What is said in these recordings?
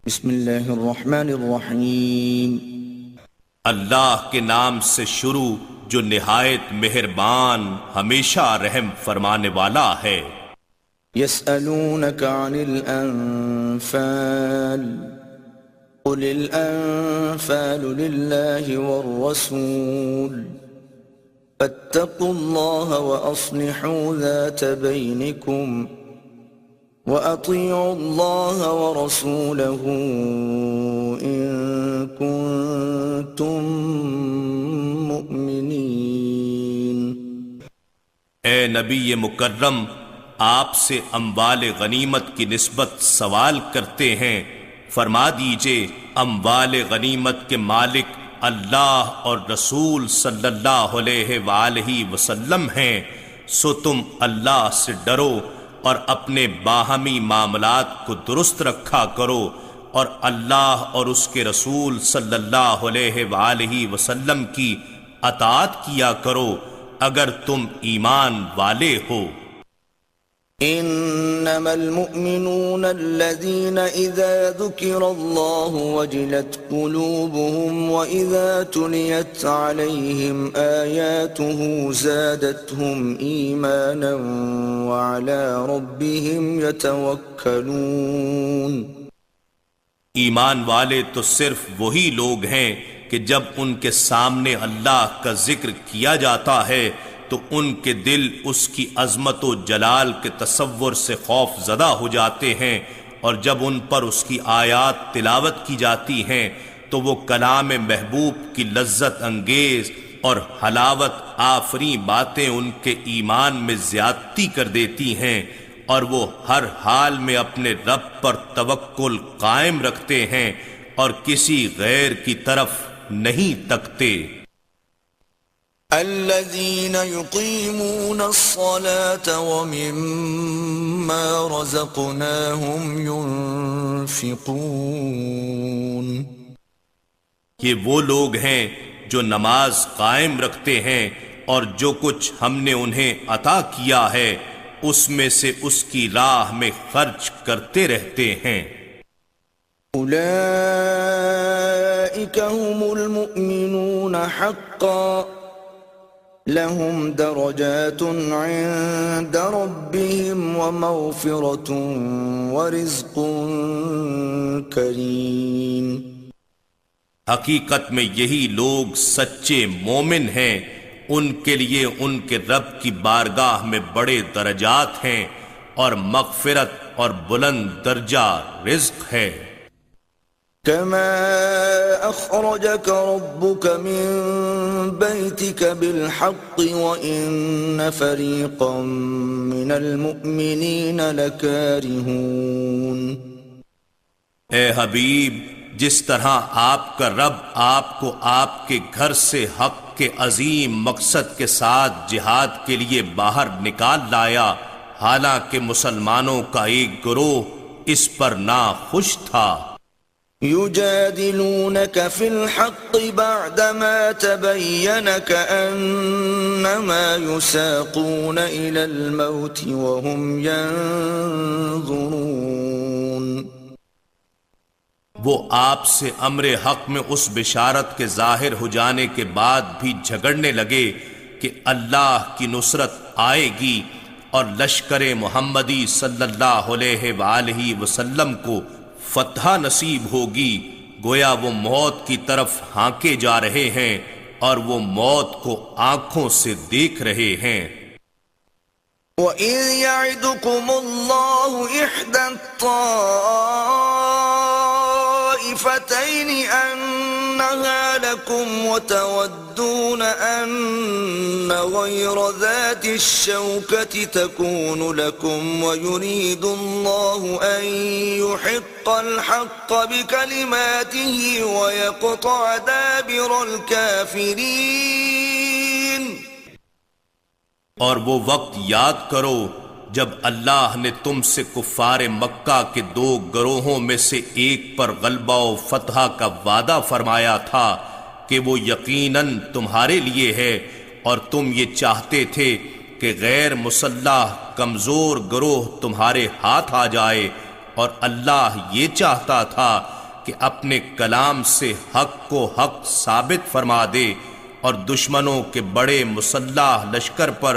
بسم اللہ الرحمن الرحیم۔ اللہ کے نام سے شروع جو نہایت مہربان ہمیشہ رحم فرمانے والا ہے۔ یسألونک عن الانفال قل الانفال للہ والرسول فاتقوا اللہ واصلحوا ذات بینکم وَأَطِيعُوا اللَّهَ وَرَسُولَهُ إِن كُنتُم مُّؤْمِنِينَ۔ اے نبی مکرم، آپ سے اموال غنیمت کی نسبت سوال کرتے ہیں، فرما دیجئے اموال غنیمت کے مالک اللہ اور رسول صلی اللہ علیہ وآلہ وسلم ہیں، سو تم اللہ سے ڈرو اور اپنے باہمی معاملات کو درست رکھا کرو، اور اللہ اور اس کے رسول صلی اللہ علیہ وآلہ وسلم کی اطاعت کیا کرو اگر تم ایمان والے ہو۔ انما المؤمنون الذين اذا ذكر الله وجلت قلوبهم واذا تليت عليهم آياته زادتهم ايمانا وعلى ربهم يتوكلون۔ ایمان والے تو صرف وہی لوگ ہیں کہ جب ان کے سامنے اللہ کا ذکر کیا جاتا ہے تو ان کے دل اس کی عظمت و جلال کے تصور سے خوف زدہ ہو جاتے ہیں، اور جب ان پر اس کی آیات تلاوت کی جاتی ہیں تو وہ کلام محبوب کی لذت انگیز اور حلاوت آفری باتیں ان کے ایمان میں زیادتی کر دیتی ہیں، اور وہ ہر حال میں اپنے رب پر توکل قائم رکھتے ہیں اور کسی غیر کی طرف نہیں تکتے۔ الذين يقيمون الصلاة ومما رزقناهم ينفقون۔ یہ وہ لوگ ہیں جو نماز قائم رکھتے ہیں اور جو کچھ ہم نے انہیں عطا کیا ہے اس میں سے اس کی راہ میں خرچ کرتے رہتے ہیں۔ اولئک هم المؤمنون حقا لهم درجات عند ربهم ومغفرة ورزق کریم۔ حقیقت میں یہی لوگ سچے مومن ہیں، ان کے لیے ان کے رب کی بارگاہ میں بڑے درجات ہیں اور مغفرت اور بلند درجہ رزق ہے۔ كما أخرجك ربك من بيتك بالحق وإن فريقا من المؤمنين لكارهون۔ اے حبیب، جس طرح آپ کا رب آپ کو آپ کے گھر سے حق کے عظیم مقصد کے ساتھ جہاد کے لیے باہر نکال لایا، حالانکہ مسلمانوں کا ایک گروہ اس پر ناخوش تھا۔ يجادلونك في الحق بعدما تبين كأنما يساقون إلى الموت وهم ينظرون۔ وہ آپ سے امر حق میں اس بشارت کے ظاہر ہو جانے کے بعد بھی جھگڑنے لگے کہ اللہ کی نصرت آئے گی اور لشکر محمدی صلی اللہ علیہ وآلہ وسلم کو فتح نصیب ہوگی، گویا وہ موت کی طرف ہانکے جا رہے ہیں اور وہ موت کو آنکھوں سے دیکھ رہے ہیں۔ وَإِذْ يَعِدُكُمُ اللَّهُ إِحْدَى الطَّائِفَتَيْنِ أَنَّهَا لَكُمْ وَتَوَدُّونَ أَنَّ غَيْرَ ذَاتِ الشَّوْكَةِ تَكُونُ لَكُمْ وَيُرِيدُ اللَّهُ أَن يُحِقَّ الْحَقَّ بِكَلِمَاتِهِ وَيَقْطَعَ دَابِرَ الْكَافِرِينَ۔ اور وہ وقت یاد کرو جب اللہ نے تم سے کفار مکہ کے دو گروہوں میں سے ایک پر غلبہ و فتح کا وعدہ فرمایا تھا کہ وہ یقیناً تمہارے لیے ہے، اور تم یہ چاہتے تھے کہ غیر مسلح کمزور گروہ تمہارے ہاتھ آ جائے، اور اللہ یہ چاہتا تھا کہ اپنے کلام سے حق کو حق ثابت فرما دے اور دشمنوں کے بڑے مسلح لشکر پر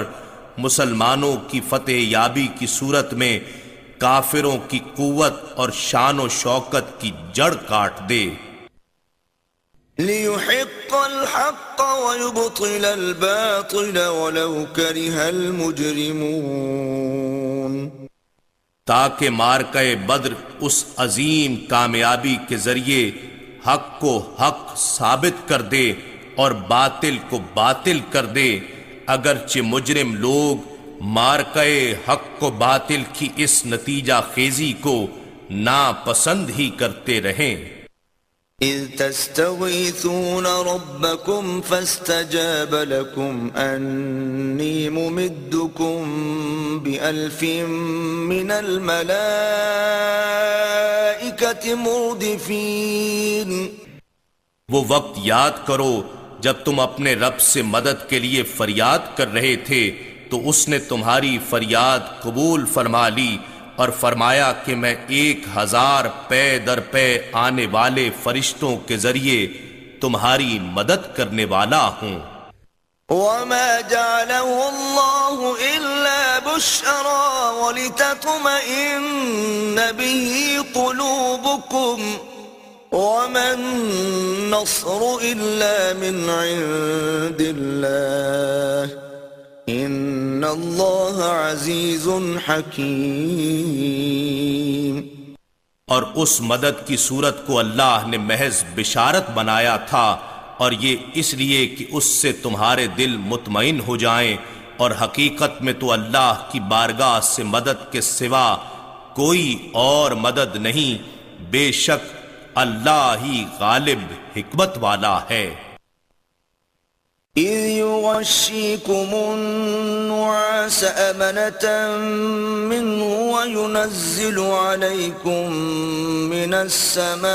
مسلمانوں کی فتح یابی کی صورت میں کافروں کی قوت اور شان و شوکت کی جڑ کاٹ دے۔ لِيُحِقَّ الْحَقَّ وَيُبْطِلَ الْبَاطِلَ وَلَوْ كَرِهَ الْمُجْرِمُونَ، تاکہ مارکہ بدر اس عظیم کامیابی کے ذریعے حق کو حق ثابت کر دے اور باطل کو باطل کر دے، اگرچہ مجرم لوگ مارکہ حق کو باطل کی اس نتیجہ خیزی کو ناپسند ہی کرتے رہیں۔ إِذْ تَسْتَغِيثُونَ رَبَّكُمْ فَاسْتَجَابَ لَكُمْ أَنِّي مُمِدُّكُمْ بِأَلْفٍ مِّنَ الْمَلَائِكَةِ مُرْدِفِينَ۔ وہ وقت یاد کرو جب تم اپنے رب سے مدد کے لیے فریاد کر رہے تھے تو اس نے تمہاری فریاد قبول فرما لی اور فرمایا کہ میں 1000 پے در پے آنے والے فرشتوں کے ذریعے تمہاری مدد کرنے والا ہوں۔ وَمَا جَعَلَهُ اللَّهُ إِلَّا بُشْرًا وَلِتَطْمَئِنَّ بِهِ قُلُوبُكُمْ وَمَا النَّصْرُ إِلَّا مِنْ عِنْدِ اللَّهِ إِنَّ اللَّهَ عَزِيزٌ حَكِيمٌ۔ اور اس مدد کی صورت کو اللہ نے محض بشارت بنایا تھا، اور یہ اس لیے کہ اس سے تمہارے دل مطمئن ہو جائیں، اور حقیقت میں تو اللہ کی بارگاہ سے مدد کے سوا کوئی اور مدد نہیں، بے شک اللہ ہی غالب حکمت والا ہے۔ إِذْ يُغَشِّيكُمُ النُّعَاسَ أَمَنَةً مِّنْهُ وَيُنَزِّلُ عَلَيْكُم مِّنَ السَّمَاءِ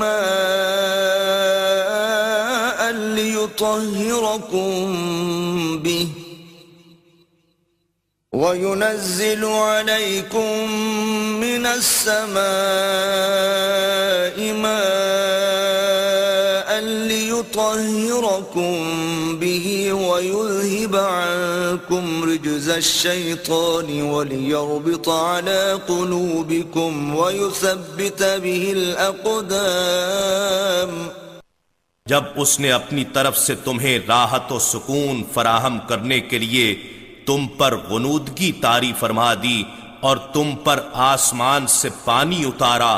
مَاءً لِّيُطَهِّرَكُم بِهِ وَيُنَزِّلُ عَلَيْكُم مِّنَ السَّمَاءِ مَاءً لِّيُطَهِّرَكُم بِهِ وَيُذْهِبَ عَنكُمْ رِجْزَ الشَّيْطَانِ وَلِيَرْبِطَ عَلَى قُلُوبِكُمْ وَيُثَبِّتَ بِهِ الْأَقْدَامَ۔ جب اس نے اپنی طرف سے تمہیں راحت و سکون فراہم کرنے کے لیے تم پر غنودگی طاری فرما دی اور تم پر آسمان سے پانی اتارا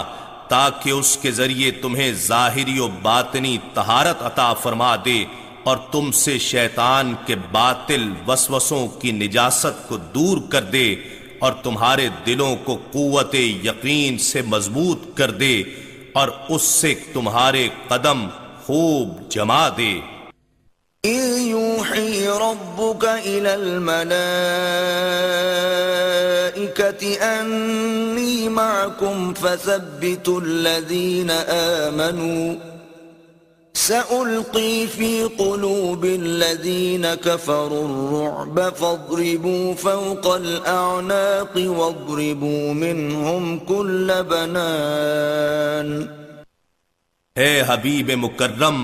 تاکہ اس کے ذریعے تمہیں ظاہری و باطنی طہارت عطا فرما دے اور تم سے شیطان کے باطل وسوسوں کی نجاست کو دور کر دے اور تمہارے دلوں کو قوت یقین سے مضبوط کر دے اور اس سے تمہارے قدم خوب جما دے۔ إِذْ يُوحِي رَبُّكَ إِلَى الْمَلَائِكَةِ أَنِّي مَعَكُمْ فَثَبِّتُوا الَّذِينَ آمَنُوا سَأُلْقِي فِي قُلُوبِ الَّذِينَ كَفَرُوا الرُّعْبَ فَاضْرِبُوا فَوْقَ الْأَعْنَاقِ وَاضْرِبُوا مِنْهُمْ كُلَّ بَنَانٍ۔ اے حبیب مکرم،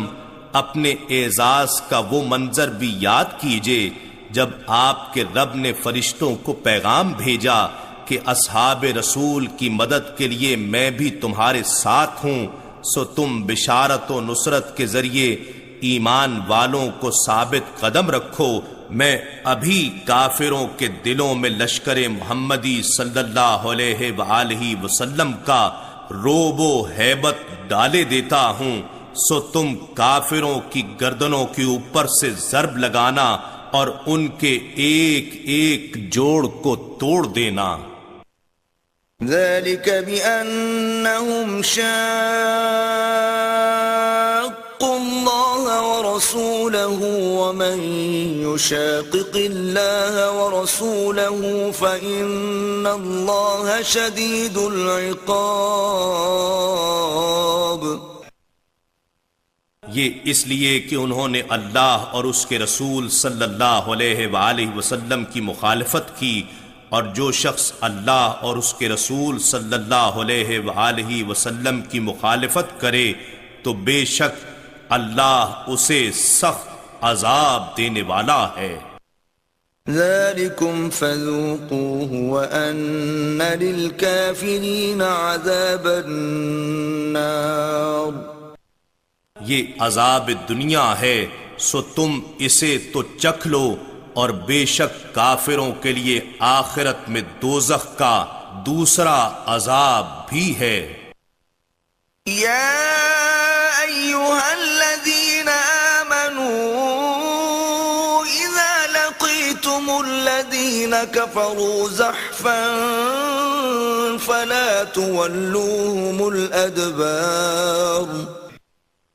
اپنے اعزاز کا وہ منظر بھی یاد کیجئے جب آپ کے رب نے فرشتوں کو پیغام بھیجا کہ اصحاب رسول کی مدد کے لیے میں بھی تمہارے ساتھ ہوں، سو تم بشارت و نصرت کے ذریعے ایمان والوں کو ثابت قدم رکھو۔ میں ابھی کافروں کے دلوں میں لشکر محمدی صلی اللہ علیہ وآلہ وسلم کا روب و ہیبت ڈالے دیتا ہوں، سو تم کافروں کی گردنوں کے اوپر سے ضرب لگانا اور ان کے ایک ایک جوڑ کو توڑ دینا۔ ذَلِكَ بِأَنَّهُمْ شَاقُّوا اللَّهَ وَرَسُولَهُ وَمَن يُشَاقِقِ اللَّهَ وَرَسُولَهُ فَإِنَّ اللَّهَ شَدِيدُ الْعِقَابِ۔ یہ اس لیے کہ انہوں نے اللہ اور اس کے رسول صلی اللہ علیہ وآلہ وسلم کی مخالفت کی اور جو شخص اللہ اور اس کے رسول صلی اللہ علیہ وآلہ وسلم کی مخالفت کرے تو بے شک اللہ اسے سخت عذاب دینے والا ہے۔ ذلكم فذوقوه وأن للكافرين عذاب النار۔ یہ عذاب دنیا ہے، سو تم اسے تو چکھ لو، اور بے شک کافروں کے لیے آخرت میں دوزخ کا دوسرا عذاب بھی ہے۔ یا ایھا الذین آمنوا اذا لقیتم الذین کفروا زحفا فلا تولوهم الادبار۔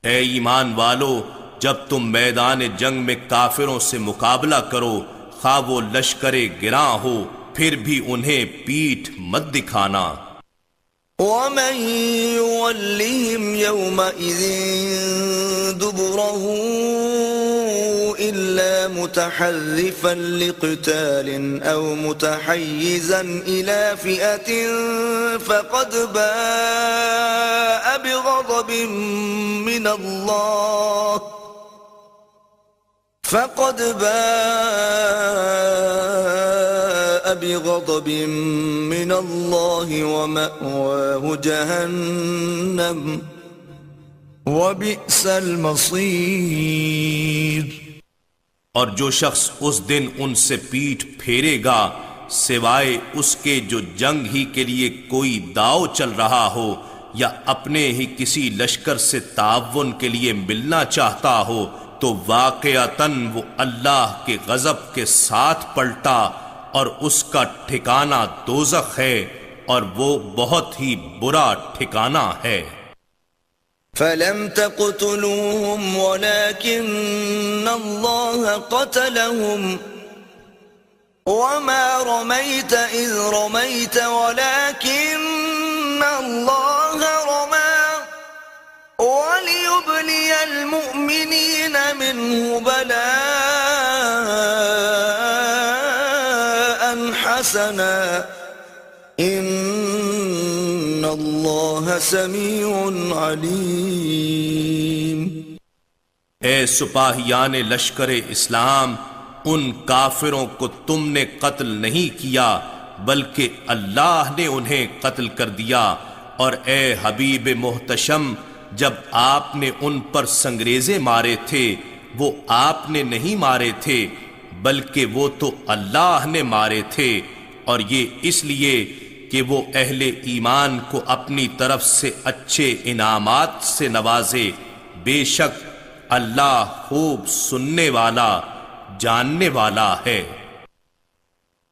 اے ایمان والو، جب تم میدان جنگ میں کافروں سے مقابلہ کرو، خواہ وہ لشکر گراں ہو، پھر بھی انہیں پیٹھ مت دکھانا۔ وَمَن يُوَلِّهِمْ يَوْمَئِذٍ دُبُرَهُ إِلَّا مُتَحَرِّفًا لِقِتَالٍ أَوْ مُتَحَيِّزًا إِلَى فِئَةٍ فَقَدْ بَاءَ بِغَضَبٍ من اللہ ومأواه جہنم وبئس المصیر۔ اور جو شخص اس دن ان سے پیٹھ پھیرے گا سوائے اس کے جو جنگ ہی کے لیے کوئی داؤ چل رہا ہو یا اپنے ہی کسی لشکر سے تعاون کے لیے ملنا چاہتا ہو، تو واقعتاً وہ اللہ کے غضب کے ساتھ پلٹا، اور اس کا ٹھکانہ دوزخ ہے، اور وہ بہت ہی برا ٹھکانہ ہے۔ فَلَمْ تَقْتُلُوهُمْ وَلَكِنَّ اللَّهَ قَتَلَهُمْ وَمَا رَمَيْتَ إِذْ رَمَيْتَ وَلَكِنَّ اللَّهَ رَمَى وَلِيُبْلِيَ الْمُؤْمِنِينَ مِنْهُ بَلَاءً حَسَنًا إِنَّ اللَّهَ سَمِيعٌ عَلِيمٌ۔ اے سپاہیان لشکر اسلام، ان کافروں کو تم نے قتل نہیں کیا بلکہ اللہ نے انہیں قتل کر دیا، اور اے حبیب محتشم، جب آپ نے ان پر سنگریزے مارے تھے وہ آپ نے نہیں مارے تھے بلکہ وہ تو اللہ نے مارے تھے، اور یہ اس لیے کہ وہ اہل ایمان کو اپنی طرف سے اچھے انعامات سے نوازے۔ بے شک اللہ خوب سننے والا جاننے والا ہے۔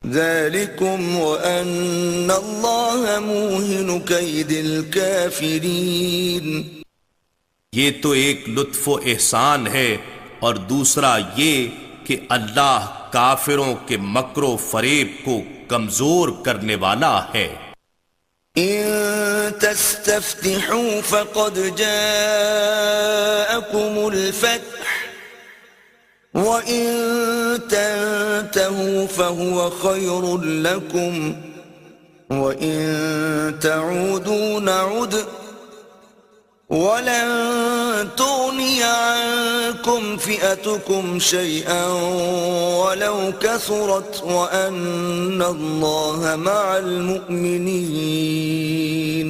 ذَلِكُمْ وَأَنَّ اللَّهَ مُوهِنُ كَيْدِ الْكَافِرِينَ۔ یہ تو ایک لطف و احسان ہے، اور دوسرا یہ کہ اللہ کافروں کے مکر و فریب کو کمزور کرنے والا ہے۔ إِن تَسْتَفْتِحُوا فَقَدْ جَاءَكُمُ الْفَتْحُ وَإِن تَنْتَهُوا فَهُوَ خَيْرٌ لَكُمْ وَإِن تَعُودُوا نَعُدْ وَلَن تُغْنِيَ عَنكُمْ فِئَتُكُمْ شَيْئًا وَلَوْ كَثُرَتْ وَأَنَّ اللَّهَ مَعَ الْمُؤْمِنِينَ۔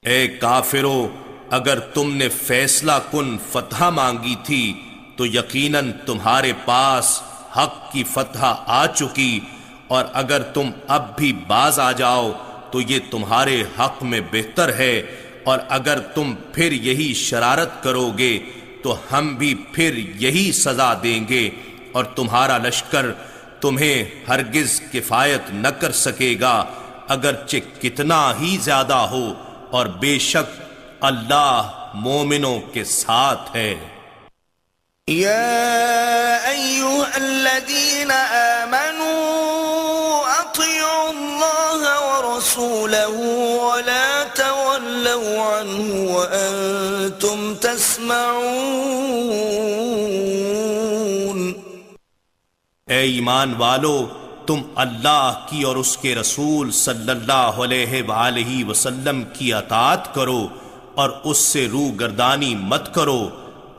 اے کافرو، اگر تم نے فیصلہ کن فتح مانگی تھی تو یقیناً تمہارے پاس حق کی فتح آ چکی، اور اگر تم اب بھی باز آ جاؤ تو یہ تمہارے حق میں بہتر ہے، اور اگر تم پھر یہی شرارت کرو گے تو ہم بھی پھر یہی سزا دیں گے، اور تمہارا لشکر تمہیں ہرگز کفایت نہ کر سکے گا اگرچہ کتنا ہی زیادہ ہو، اور بے شک اللہ مومنوں کے ساتھ ہے۔ يا أيها الذين آمنوا أطيعوا الله ورسوله ولا تولوا عنه وأنتم تسمعون۔ اے ایمان والو، تم اللہ کی اور اس کے رسول صلی اللہ علیہ وآلہ وسلم کی اطاعت کرو اور اس سے رو گردانی مت کرو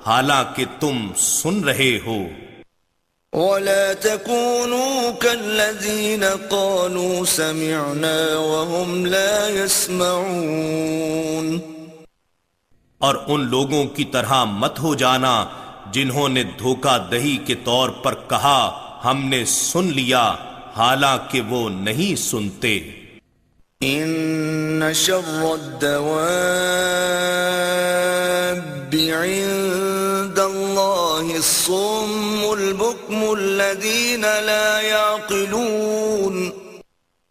حالانکہ تم سن رہے ہو۔ ولا تكونوا كالذين قالوا سمعنا وهم لا يسمعون، اور ان لوگوں کی طرح مت ہو جانا جنہوں نے دھوکہ دہی کے طور پر کہا ہم نے سن لیا حالانکہ وہ نہیں سنتے۔ ان شر الدواب عند الله الصم البكم الذين لا يعقلون،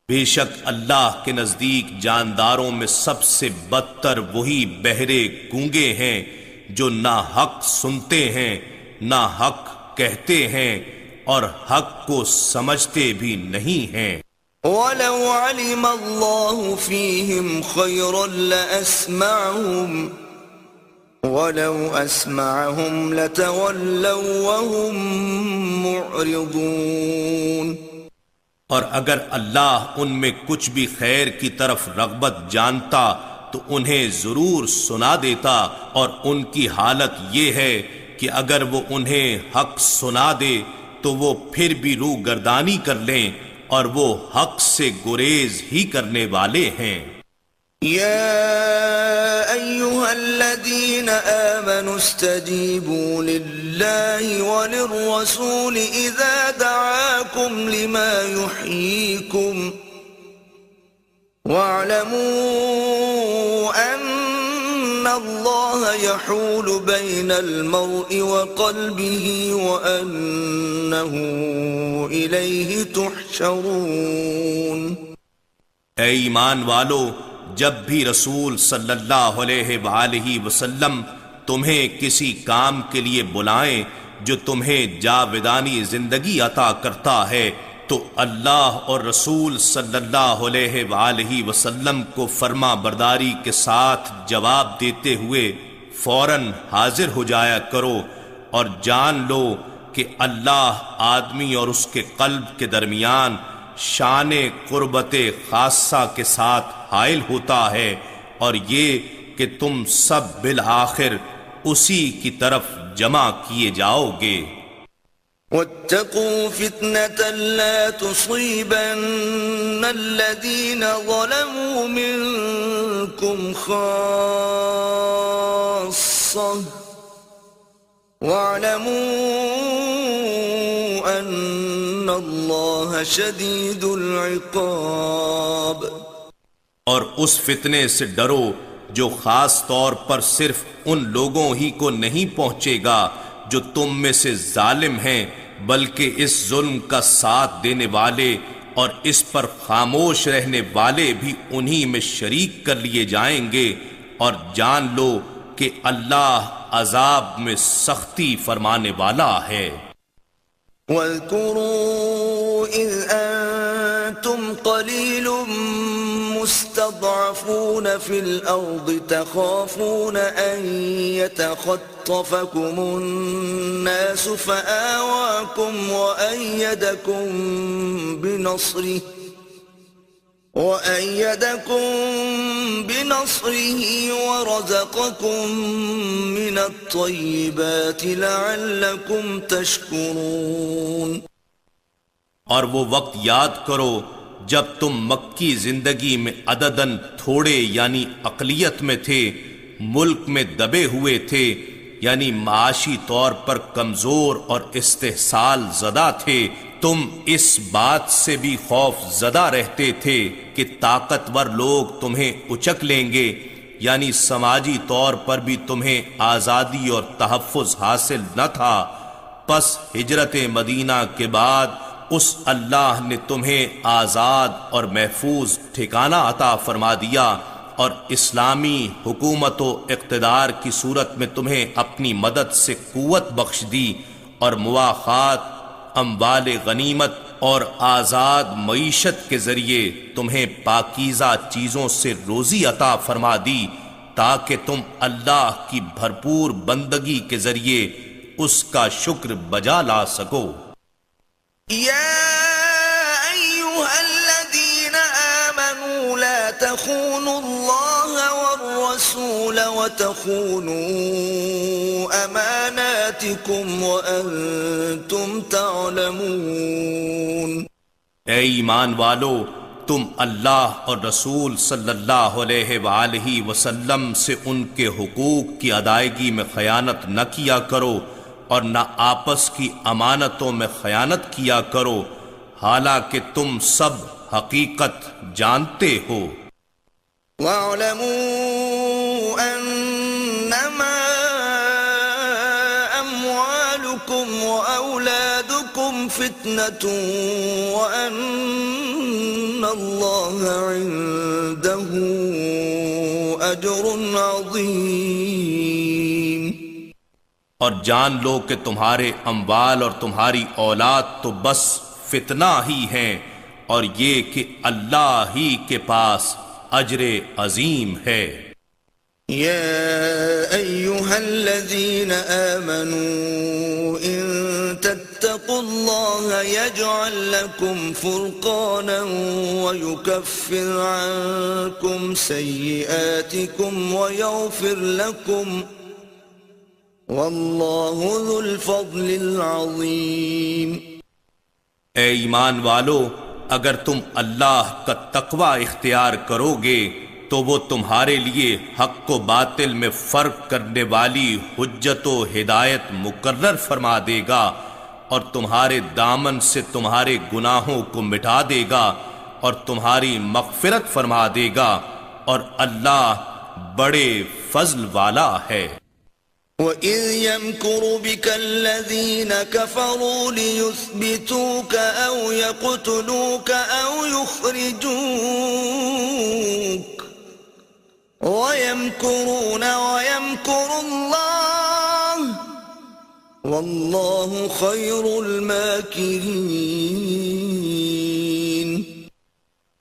بے شک اللہ کے نزدیک جانداروں میں سب سے بدتر وہی بہرے گونگے ہیں جو نہ حق سنتے ہیں نہ حق کہتے ہیں اور حق کو سمجھتے بھی نہیں ہیں۔ وَلَوْ عَلِمَ اللَّهُ فِيهِمْ خَيْرًا لَأَسْمَعَهُمْ وَلَوْ أَسْمَعَهُمْ لَتَوَلَّوْا وَهُمْ مُعْرِضُونَ، اور اگر اللہ ان میں کچھ بھی خیر کی طرف رغبت جانتا تو انہیں ضرور سنا دیتا، اور ان کی حالت یہ ہے کہ اگر وہ انہیں حق سنا دے تو وہ پھر بھی رو گردانی کر لیں اور وہ حق سے گریز ہی کرنے والے ہیں۔ یا ایہا الذین آمنوا استجیبوا للہ وللرسول اذا دعاکم لما یحییکم واعلموا ان اللہ یحول بین المرء وقلبہ وانہ الیہ تحشرون۔ اے ایمان والو، جب بھی رسول صلی اللہ علیہ وآلہ وسلم تمہیں کسی کام کے لیے بلائیں جو تمہیں جاودانی زندگی عطا کرتا ہے تو اللہ اور رسول صلی اللہ علیہ وآلہ وسلم کو فرما برداری کے ساتھ جواب دیتے ہوئے فوراً حاضر ہو جایا کرو، اور جان لو کہ اللہ آدمی اور اس کے قلب کے درمیان شان قربت خاصہ کے ساتھ حائل ہوتا ہے، اور یہ کہ تم سب بالآخر اسی کی طرف جمع کیے جاؤ گے۔ واتقوا فتنة لا تصيبن الذين ظلموا منكم خاصة واعلموا أن الله شديد العقاب۔ اور اس فتنے سے ڈرو جو خاص طور پر صرف ان لوگوں ہی کو نہیں پہنچے گا جو تم میں سے ظالم ہیں، بلکہ اس ظلم کا ساتھ دینے والے اور اس پر خاموش رہنے والے بھی انہی میں شریک کر لیے جائیں گے، اور جان لو کہ اللہ عذاب میں سختی فرمانے والا ہے۔ واذكروا إذ أنتم قليل مستضعفون في الأرض تخافون أن يتخطفكم الناس فآواكم وأيدكم بنصره ورزقكم من الطيبات لعلكم تشكرون۔ اور وہ وقت یاد کرو جب تم مکی زندگی میں عدداً تھوڑے یعنی اقلیت میں تھے، ملک میں دبے ہوئے تھے، یعنی معاشی طور پر کمزور اور استحصال زدہ تھے، تم اس بات سے بھی خوف زدہ رہتے تھے کہ طاقتور لوگ تمہیں اچک لیں گے، یعنی سماجی طور پر بھی تمہیں آزادی اور تحفظ حاصل نہ تھا۔ پس ہجرت مدینہ کے بعد اس اللہ نے تمہیں آزاد اور محفوظ ٹھکانہ عطا فرما دیا، اور اسلامی حکومت و اقتدار کی صورت میں تمہیں اپنی مدد سے قوت بخش دی، اور مواخات، اموال غنیمت اور آزاد معیشت کے ذریعے تمہیں پاکیزہ چیزوں سے روزی عطا فرما دی، تاکہ تم اللہ کی بھرپور بندگی کے ذریعے اس کا شکر بجا لا سکو۔ یا تخونوا الله والرسول وتخونوا أماناتكم وأنتم تعلمون۔ اے ایمان والو، تم اللہ اور رسول صلی اللہ علیہ وآلہ وسلم سے ان کے حقوق کی ادائیگی میں خیانت نہ کیا کرو اور نہ آپس کی امانتوں میں خیانت کیا کرو، حالانکہ تم سب حقیقت جانتے ہو۔ وَاعْلَمُوا أَنَّمَا أَمْوَالُكُمْ وَأَوْلَادُكُمْ فِتْنَةٌ وَأَنَّ اللَّهَ عِندَهُ أَجْرٌ عَظِيمٌ۔ اور جان لو کہ تمہارے اموال اور تمہاری اولاد تو بس فتنہ ہی ہیں، اور یہ کہ اللہ ہی کے پاس اجر عظیم ہے۔ يا أيها الذين آمنوا إن تتقوا الله يجعل لكم فرقانا ويكفر عنكم سيئاتكم ويغفر لكم والله ذو الفضل العظيم۔ اے ایمان والو، اگر تم اللہ کا تقوی اختیار کرو گے تو وہ تمہارے لیے حق و باطل میں فرق کرنے والی حجت و ہدایت مقرر فرما دے گا، اور تمہارے دامن سے تمہارے گناہوں کو مٹا دے گا اور تمہاری مغفرت فرما دے گا، اور اللہ بڑے فضل والا ہے۔ وَإِذْ يَمْكُرُ بِكَ الَّذِينَ كَفَرُوا لِيُثْبِتُوكَ أَوْ يَقْتُلُوكَ أَوْ يُخْرِجُوكَ وَيَمْكُرُونَ وَيَمْكُرُ اللَّهُ وَاللَّهُ خَيْرُ الْمَاكِرِينَ۔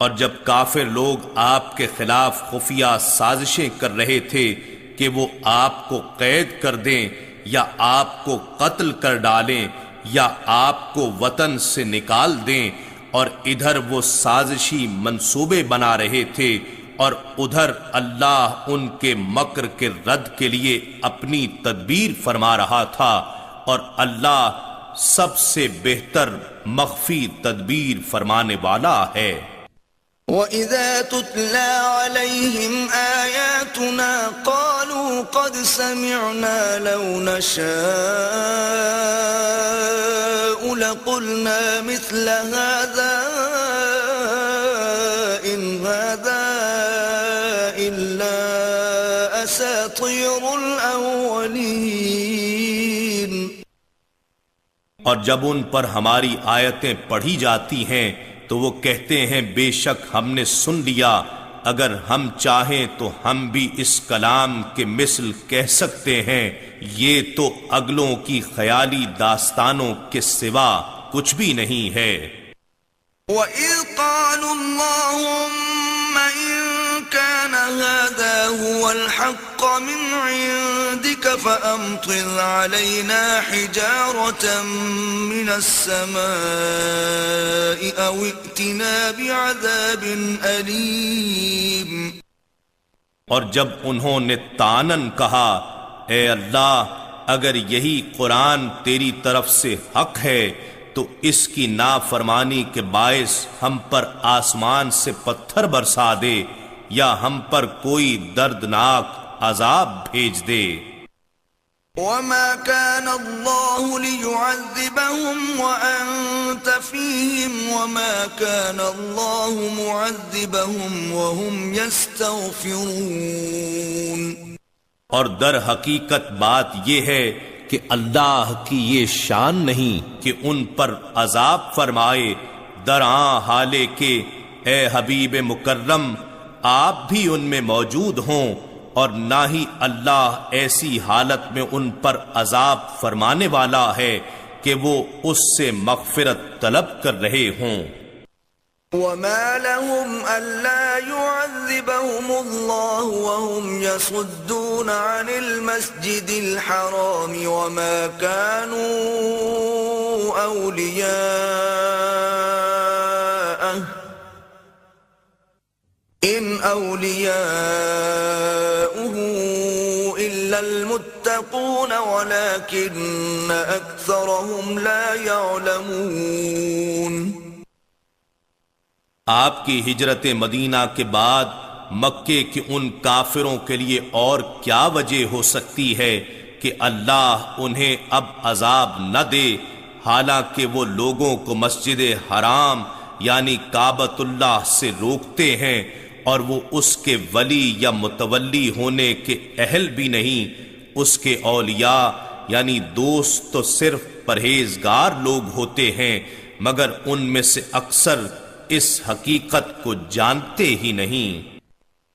اور جب کافر لوگ آپ کے خلاف خفیہ سازشیں کر رہے تھے کہ وہ آپ کو قید کر دیں یا آپ کو قتل کر ڈالیں یا آپ کو وطن سے نکال دیں، اور ادھر وہ سازشی منصوبے بنا رہے تھے اور ادھر اللہ ان کے مکر کے رد کے لیے اپنی تدبیر فرما رہا تھا، اور اللہ سب سے بہتر مخفی تدبیر فرمانے والا ہے۔ وَإِذَا تُتْلَى عَلَيْهِمْ آيَاتُنَا قَالُوا قَدْ سَمِعْنَا لَوْ نَشَاءُ لَقُلْنَا مِثْلَ هَذَا إِنْ هَذَا إِلَّا أَسَاطِيرُ الْأَوَّلِينَ۔ اور جب ان پر ہماری آیتیں پڑھی جاتی ہیں تو وہ کہتے ہیں بے شک ہم نے سن لیا، اگر ہم چاہیں تو ہم بھی اس کلام کے مثل کہہ سکتے ہیں، یہ تو اگلوں کی خیالی داستانوں کے سوا کچھ بھی نہیں ہے۔ وَإِذْ قَالُوا اللَّهُمَّ إِن كَانَ هَذَا هُوَ الْحَقَّ مِنْ عِندِكَ فَأَمْطِرْ عَلَيْنَا حِجَارَةً مِنَ السَّمَاءِ أَوْ ائْتِنَا بِعَذَابٍ أَلِيمٍ۔ اور جب انہوں نے طعناً کہا، اے اللہ، اگر یہی قرآن تیری طرف سے حق ہے تو اس کی نافرمانی کے باعث ہم پر آسمان سے پتھر برسا دے یا ہم پر کوئی دردناک عذاب بھیج دے۔ وَمَا كَانَ اللَّهُ لِيُعَذِّبَهُمْ وَأَنْتَ فِيهِمْ وَمَا كَانَ اللَّهُ مُعَذِّبَهُمْ وَهُمْ يَسْتَغْفِرُونَ۔ اور در حقیقت بات یہ ہے کہ اللہ کی یہ شان نہیں کہ ان پر عذاب فرمائے، درآں حالے کہ اے حبیب مکرم آپ بھی ان میں موجود ہوں، اور نہ ہی اللہ ایسی حالت میں ان پر عذاب فرمانے والا ہے کہ وہ اس سے مغفرت طلب کر رہے ہوں۔ وَمَا لَهُمْ أَلَّا يُعَذِّبَهُمُ اللَّهُ وَهُمْ يَصُدُّونَ عَنِ الْمَسْجِدِ الْحَرَامِ وَمَا كَانُوا أَوْلِيَاءَهُ إن أولياؤه إلا المتقون ولكن أكثرهم لا يعلمون۔ آپ کی ہجرت مدینہ کے بعد مکے کے ان کافروں کے لیے اور کیا وجہ ہو سکتی ہے کہ اللہ انہیں اب عذاب نہ دے، حالانکہ وہ لوگوں کو مسجد حرام یعنی کعبۃ اللہ سے روکتے ہیں اور وہ اس کے ولی یا متولی ہونے کے اہل بھی نہیں۔ اس کے اولیاء یعنی دوست تو صرف پرہیزگار لوگ ہوتے ہیں، مگر ان میں سے اکثر اس حقیقت کو جانتے ہی نہیں۔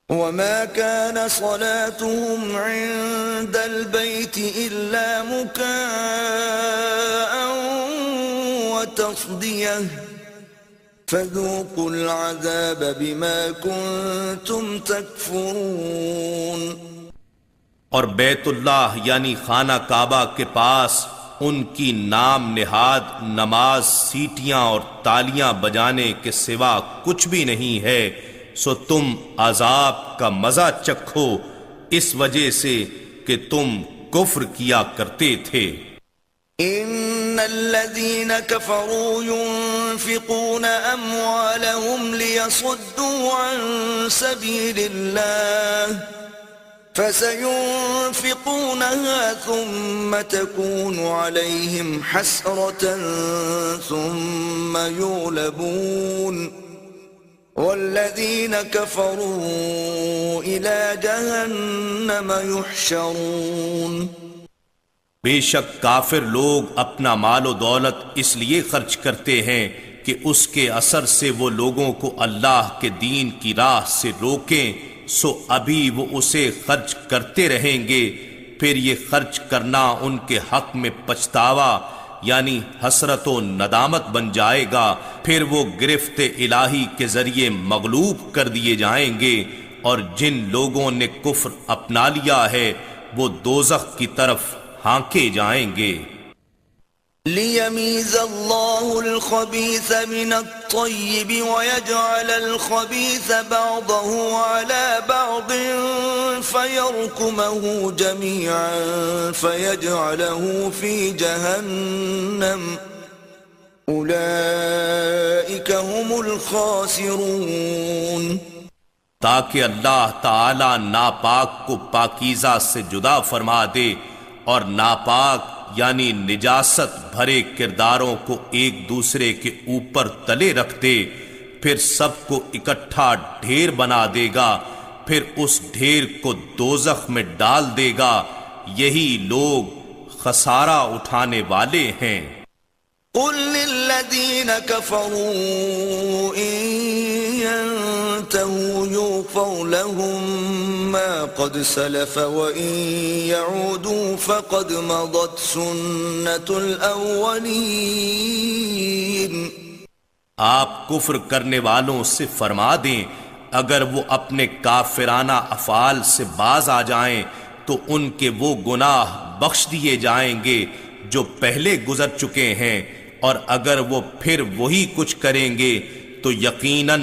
وما كان صلاتهم عند البيت إلا مكاء وتصدية فذوقوا العذاب بما كنتم تكفرون۔ اور بیت اللہ یعنی خانہ کعبہ کے پاس ان کی نام نہاد نماز سیٹیاں اور تالیاں بجانے کے سوا کچھ بھی نہیں ہے، سو تم عذاب کا مزہ چکھو اس وجہ سے کہ تم کفر کیا کرتے تھے۔ ان الذين كفروا ينفقون اموالهم ليصدوا عن سبيل الله فسينفقونها ثم تكون عليهم حسرة ثم يغلبون والذين كفروا إلى جهنم يحشرون۔ بے شک کافر لوگ اپنا مال و دولت اس لیے خرچ کرتے ہیں کہ اس کے اثر سے وہ لوگوں کو اللہ کے دین کی راہ سے روکیں، سو ابھی وہ اسے خرچ کرتے رہیں گے، پھر یہ خرچ کرنا ان کے حق میں پچھتاوا یعنی حسرت و ندامت بن جائے گا، پھر وہ گرفت الہی کے ذریعے مغلوب کر دیے جائیں گے، اور جن لوگوں نے کفر اپنا لیا ہے وہ دوزخ کی طرف ہانکے جائیں گے۔ لِيَمِيزَ اللَّهُ الْخَبِيثَ مِنَ الطَّيِّبِ وَيَجْعَلَ الْخَبِيثَ بَعْضَهُ عَلَى بَعْضٍ فَيَرْكُمَهُ جَمِيعًا فَيَجْعَلَهُ فِي جَهَنَّمَ أُولَئِكَ هُمُ الْخَاسِرُونَ۔ تاکہ اللہ تعالی ناپاک کو پاکیزہ سے جدا فرما دے اور ناپاک یعنی نجاست بھرے کرداروں کو ایک دوسرے کے اوپر تلے رکھ دے، پھر سب کو اکٹھا ڈھیر بنا دے گا، پھر اس ڈھیر کو دوزخ میں ڈال دے گا، یہی لوگ خسارہ اٹھانے والے ہیں۔ قل للذین کفروا ان ينتهوا يغفر لهم ما قد سلف وان يعودوا فقد مضت سنة الاولین۔ آپ کفر کرنے والوں سے فرما دیں اگر وہ اپنے کافرانہ افعال سے باز آ جائیں تو ان کے وہ گناہ بخش دیے جائیں گے جو پہلے گزر چکے ہیں، اور اگر وہ پھر وہی کچھ کریں گے تو یقیناً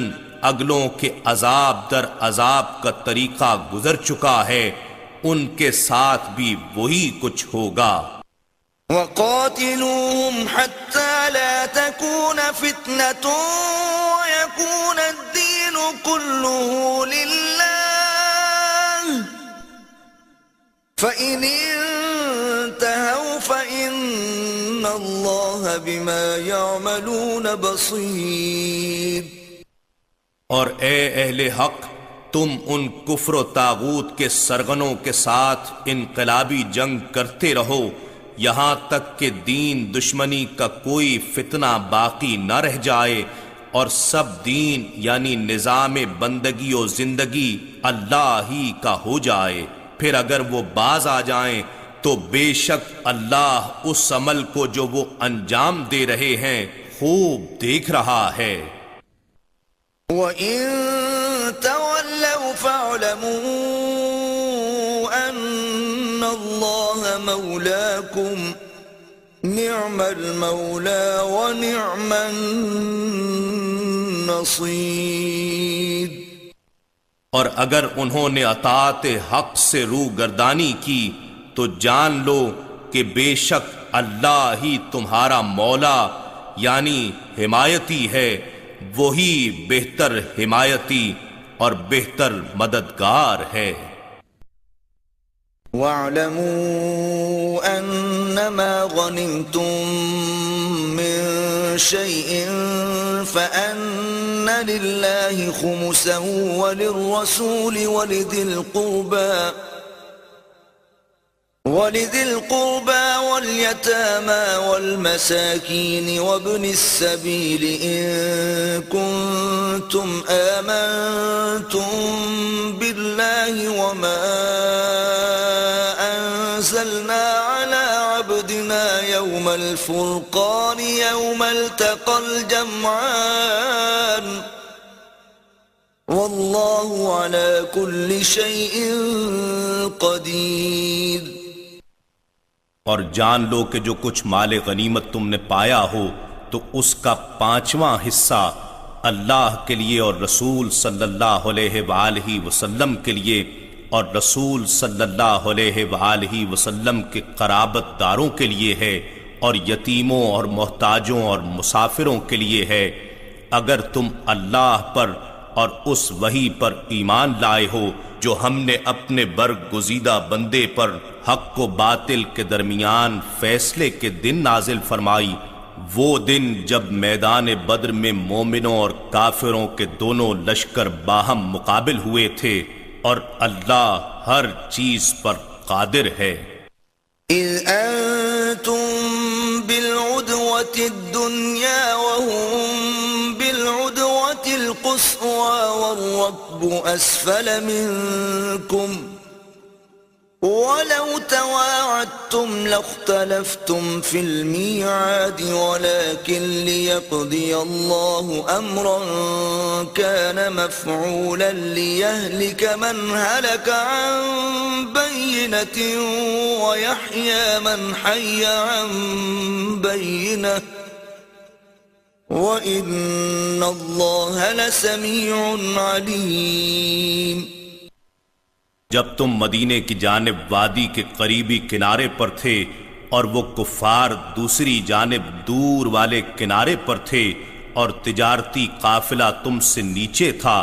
اگلوں کے عذاب در عذاب کا طریقہ گزر چکا ہے، ان کے ساتھ بھی وہی کچھ ہوگا۔ وَقَاتِلُوهُمْ حَتَّى لَا تَكُونَ فِتْنَةٌ وَيَكُونَ الدِّينُ كُلُّهُ لِلَّهِ فَإِنِ انتهوا فَإِنَّ اللَّهَ بِمَا يَعْمَلُونَ بَصِيرٌ۔ اور اے اہل حق، تم ان کفر و طاغوت کے سرغنوں کے ساتھ انقلابی جنگ کرتے رہو یہاں تک کہ دین دشمنی کا کوئی فتنہ باقی نہ رہ جائے اور سب دین یعنی نظام بندگی و زندگی اللہ ہی کا ہو جائے، پھر اگر وہ باز آ جائیں تو بے شک اللہ اس عمل کو جو وہ انجام دے رہے ہیں خوب دیکھ رہا ہے۔ وَإِن تَوَلَّوْا فَاعْلَمُوا أَنَّ اللَّهَ مَوْلَاكُمْ نِعْمَ الْمَوْلَى وَنِعْمَ النَّصِيرُ۔ اور اگر انہوں نے اطاعت حق سے روگردانی کی تو جان لو کہ بے شک اللہ ہی تمہارا مولا یعنی حمایتی ہے، وہی بہتر حمایتی اور بہتر مددگار ہے۔ وَاعْلَمُوا أَنَّمَا غَنِمْتُم مِّن شَيْءٍ فَأَنَّ لِلَّهِ خُمُسَهُ وَلِلرَّسُولِ وَلِذِي الْقُرْبَى وَالْيَتَامَى وَالْمَسَاكِينِ وَابْنِ السَّبِيلِ إِن كُنتُمْ آمَنتُم بِاللَّهِ وَمَا أَنزَلْنَا عَلَى عَبْدِنَا يَوْمَ الْفُرْقَانِ يَوْمَ الْتَقَى الْجَمْعَانِ وَاللَّهُ عَلَى كُلِّ شَيْءٍ قَدِيرٌ۔ اور جان لو کہ جو کچھ مال غنیمت تم نے پایا ہو تو اس کا 5واں حصہ اللہ کے لیے اور رسول صلی اللہ علیہ وآلہ وسلم کے لیے اور رسول صلی اللہ علیہ وآلہ وسلم کے قرابت داروں کے لیے ہے، اور یتیموں اور محتاجوں اور مسافروں کے لیے ہے۔ اگر تم اللہ پر اور اس وحی پر ایمان لائے ہو جو ہم نے اپنے برگزیدہ بندے پر حق و باطل کے درمیان فیصلے کے دن نازل فرمائی، وہ دن جب میدان بدر میں مومنوں اور کافروں کے دونوں لشکر باہم مقابل ہوئے تھے، اور اللہ ہر چیز پر قادر ہے۔ اذ انتم بالعدوة الدنيا وهم بالعدوة القصوى والركب اسفل منكم ولو تواعدتم لاختلفتم في الميعاد ولكن ليقضي الله أمرا كان مفعولا ليهلك من هلك عن بينة ويحيى من حي عن بينة وإن الله لسميع عليم۔ جب تم مدینے کی جانب وادی کے قریبی کنارے پر تھے اور وہ کفار دوسری جانب دور والے کنارے پر تھے اور تجارتی قافلہ تم سے نیچے تھا،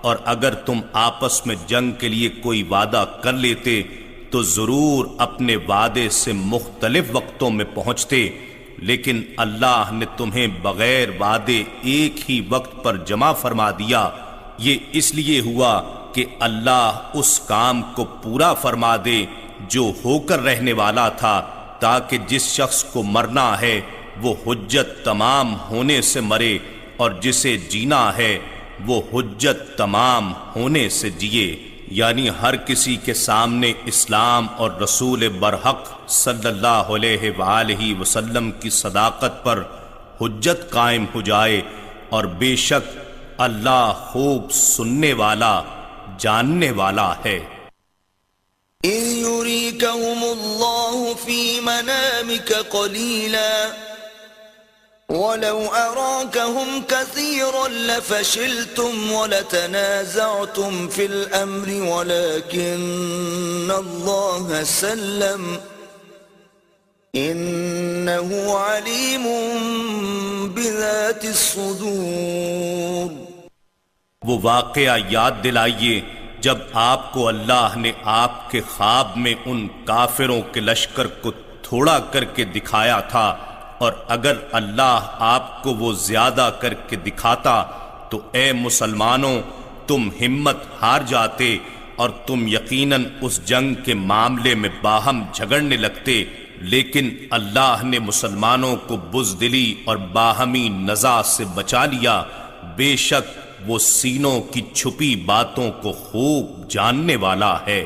اور اگر تم آپس میں جنگ کے لیے کوئی وعدہ کر لیتے تو ضرور اپنے وعدے سے مختلف وقتوں میں پہنچتے، لیکن اللہ نے تمہیں بغیر وعدے ایک ہی وقت پر جمع فرما دیا۔ یہ اس لیے ہوا کہ اللہ اس کام کو پورا فرما دے جو ہو کر رہنے والا تھا، تاکہ جس شخص کو مرنا ہے وہ حجت تمام ہونے سے مرے، اور جسے جینا ہے وہ حجت تمام ہونے سے جیے، یعنی ہر کسی کے سامنے اسلام اور رسول برحق صلی اللہ علیہ وآلہ وسلم کی صداقت پر حجت قائم ہو جائے، اور بے شک اللہ خوب سننے والا جاننے والا ہے۔ إِذْ يُرِيكَهُمُ اللَّهُ فِي مَنَامِكَ قَلِيلًا وَلَوْ أَرَاكَهُمْ كَثِيرًا لَفَشِلْتُمْ وَلَتَنَازَعْتُمْ فِي الْأَمْرِ وَلَكِنَّ اللَّهَ سَلَّمَ إِنَّهُ عَلِيمٌ بِذَاتِ الصُّدُورِ۔ وہ واقعہ یاد دلائیے جب آپ کو اللہ نے آپ کے خواب میں ان کافروں کے لشکر کو تھوڑا کر کے دکھایا تھا، اور اگر اللہ آپ کو وہ زیادہ کر کے دکھاتا تو اے مسلمانوں تم ہمت ہار جاتے اور تم یقیناً اس جنگ کے معاملے میں باہم جھگڑنے لگتے، لیکن اللہ نے مسلمانوں کو بزدلی اور باہمی نزاع سے بچا لیا، بے شک وہ سینوں کی چھپی باتوں کو خوب جاننے والا ہے۔